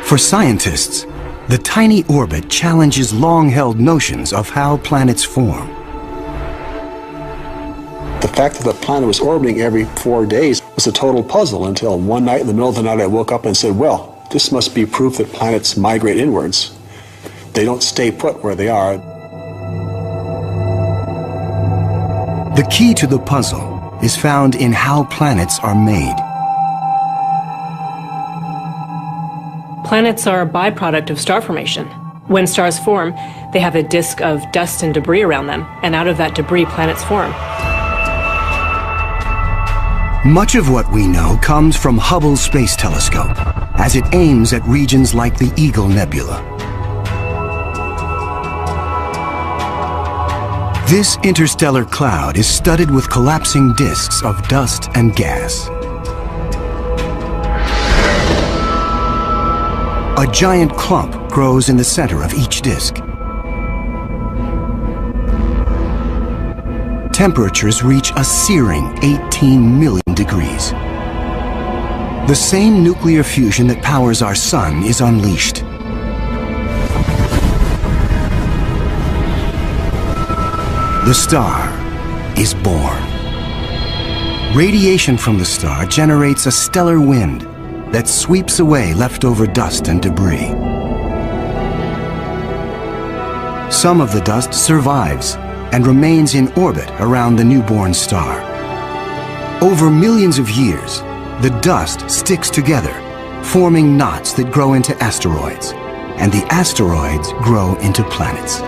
For scientists, the tiny orbit challenges long-held notions of how planets form. The fact that the planet was orbiting every 4 days was a total puzzle until one night in the middle of the night I woke up and said, well, this must be proof that planets migrate inwards. They don't stay put where they are. The key to the puzzle is found in how planets are made. Planets are a byproduct of star formation. When stars form, they have a disk of dust and debris around them, and out of that debris, planets form. Much of what we know comes from Hubble Space Telescope, as it aims at regions like the Eagle Nebula. This interstellar cloud is studded with collapsing disks of dust and gas. A giant clump grows in the center of each disk. Temperatures reach a searing 18 million degrees. The same nuclear fusion that powers our sun is unleashed. The star is born. Radiation from the star generates a stellar wind that sweeps away leftover dust and debris. Some of the dust survives and remains in orbit around the newborn star. Over millions of years, the dust sticks together, forming knots that grow into asteroids, and the asteroids grow into planets.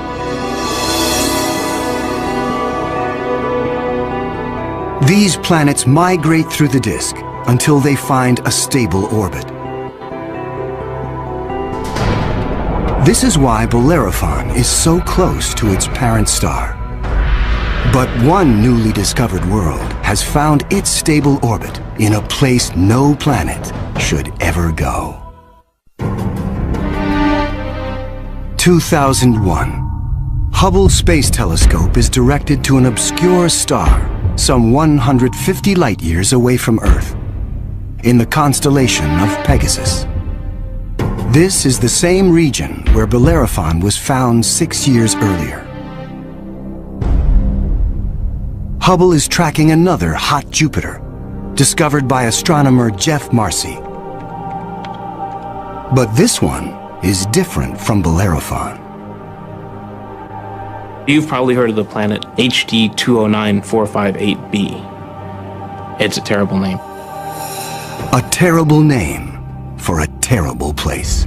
These planets migrate through the disk until they find a stable orbit. This is why Bellerophon is so close to its parent star. But one newly discovered world has found its stable orbit in a place no planet should ever go. 2001. Hubble Space Telescope is directed to an obscure star some 150 light-years away from Earth, in the constellation of Pegasus. This is the same region where Bellerophon was found 6 years earlier. Hubble is tracking another hot Jupiter, discovered by astronomer Jeff Marcy. But this one is different from Bellerophon. You've probably heard of the planet HD 209458b. It's a terrible name. A terrible name for a terrible place.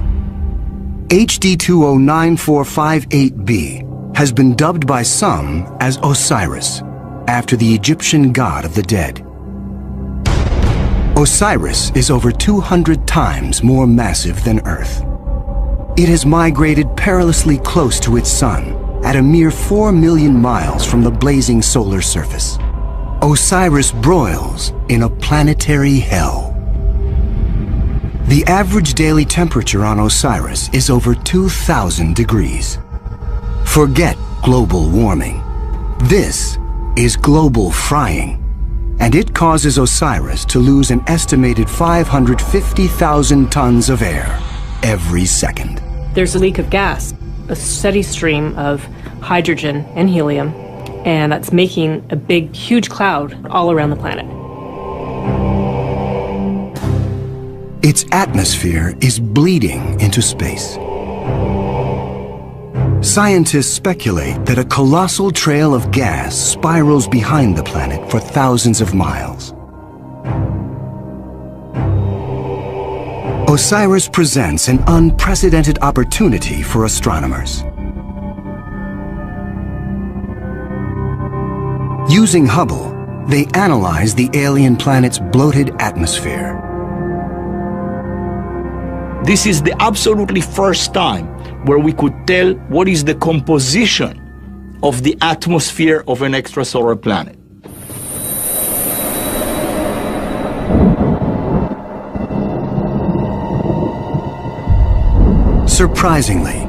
HD 209458b has been dubbed by some as Osiris, after the Egyptian god of the dead. Osiris is over 200 times more massive than Earth. It has migrated perilously close to its sun, at a mere 4 million miles from the blazing solar surface. Osiris broils in a planetary hell. The average daily temperature on Osiris is over 2,000 degrees. Forget global warming. This is global frying. and it causes Osiris to lose an estimated 550,000 tons of air every second. There's a leak of gas, a steady stream of hydrogen and helium, and that's making a big, huge cloud all around the planet. Its atmosphere is bleeding into space. Scientists speculate that a colossal trail of gas spirals behind the planet for thousands of miles. Osiris presents an unprecedented opportunity for astronomers. Using Hubble, they analyze the alien planet's bloated atmosphere. This is the absolutely first time where we could tell what is the composition of the atmosphere of an extrasolar planet. Surprisingly,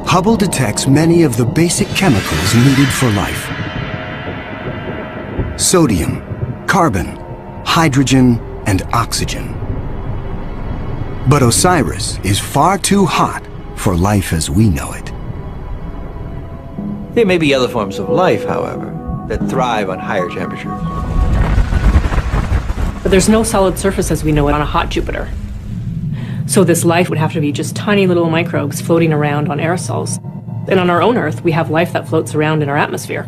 Hubble detects many of the basic chemicals needed for life. Sodium, carbon, hydrogen, and oxygen. But Osiris is far too hot for life as we know it. There may be other forms of life, however, that thrive on higher temperatures. But there's no solid surface as we know it on a hot Jupiter. So this life would have to be just tiny little microbes floating around on aerosols. And on our own Earth, we have life that floats around in our atmosphere.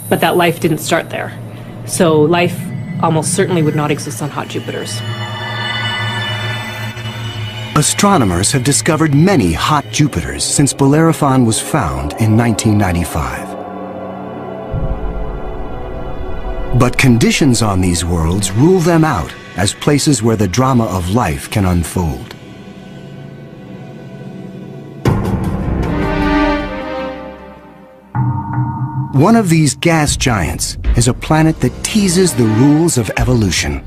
But that life didn't start there. So life almost certainly would not exist on hot Jupiters. Astronomers have discovered many hot Jupiters since Bellerophon was found in 1995. But conditions on these worlds rule them out as places where the drama of life can unfold. One of these gas giants is a planet that teases the rules of evolution.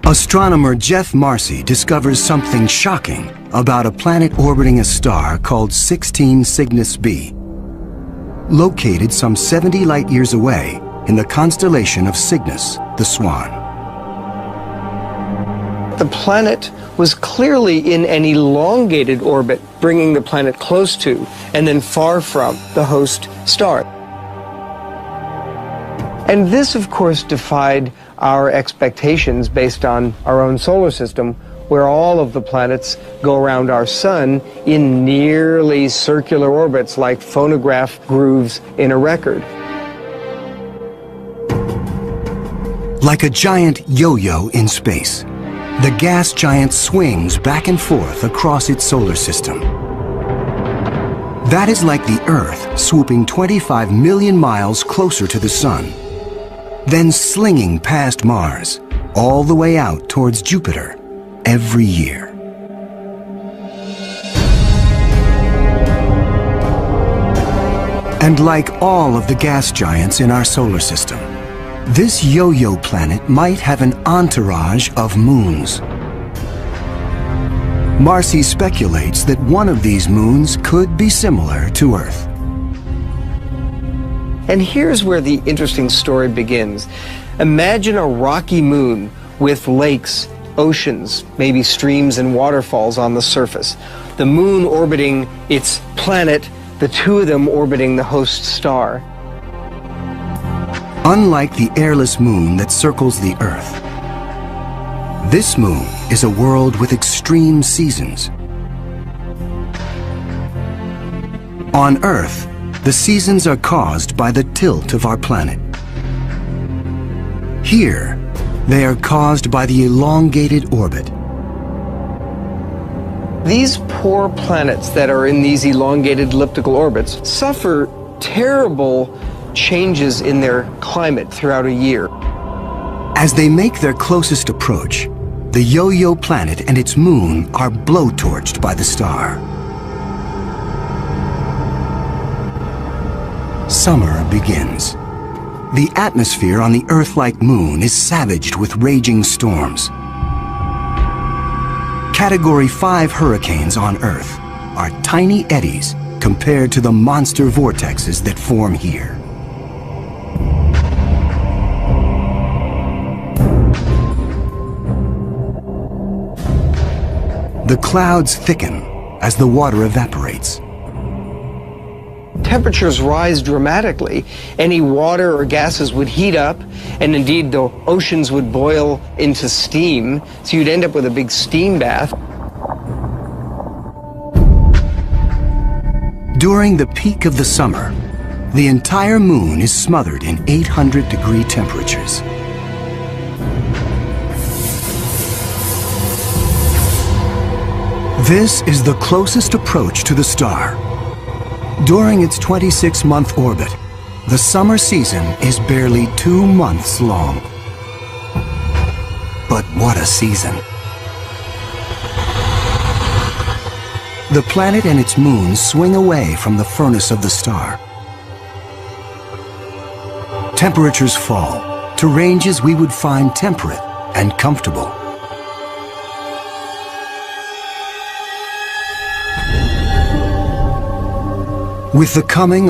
Astronomer Jeff Marcy discovers something shocking about a planet orbiting a star called 16 Cygnus b, located some 70 light-years away in the constellation of Cygnus, the Swan. The planet was clearly in an elongated orbit, bringing the planet close to and then far from the host star. And this, of course, defied our expectations based on our own solar system, where all of the planets go around our sun in nearly circular orbits like phonograph grooves in a record. Like a giant yo-yo in space, the gas giant swings back and forth across its solar system. That is like the Earth swooping 25 million miles closer to the sun, then slinging past Mars, all the way out towards Jupiter every year. And like all of the gas giants in our solar system, this yo-yo planet might have an entourage of moons. Marcy speculates that one of these moons could be similar to Earth. And here's where the interesting story begins. Imagine a rocky moon with lakes, oceans, maybe streams and waterfalls on the surface. The moon orbiting its planet, the two of them orbiting the host star. Unlike the airless moon that circles the Earth, this moon is a world with extreme seasons. On Earth, the seasons are caused by the tilt of our planet. Here, they are caused by the elongated orbit. These poor planets that are in these elongated elliptical orbits suffer terrible changes in their climate throughout a year. As they make their closest approach, the yo-yo planet and its moon are blowtorched by the star. Summer begins. The atmosphere on the Earth-like moon is savaged with raging storms. Category 5 hurricanes on Earth are tiny eddies compared to the monster vortexes that form here. The clouds thicken as the water evaporates. Temperatures rise dramatically. Any water or gases would heat up, and indeed the oceans would boil into steam, so you'd end up with a big steam bath. During the peak of the summer, the entire moon is smothered in 800-degree temperatures. This is the closest approach to the star. During its 26-month orbit, the summer season is barely 2 months long. But what a season! The planet and its moon swing away from the furnace of the star. Temperatures fall to ranges we would find temperate and comfortable. With the coming of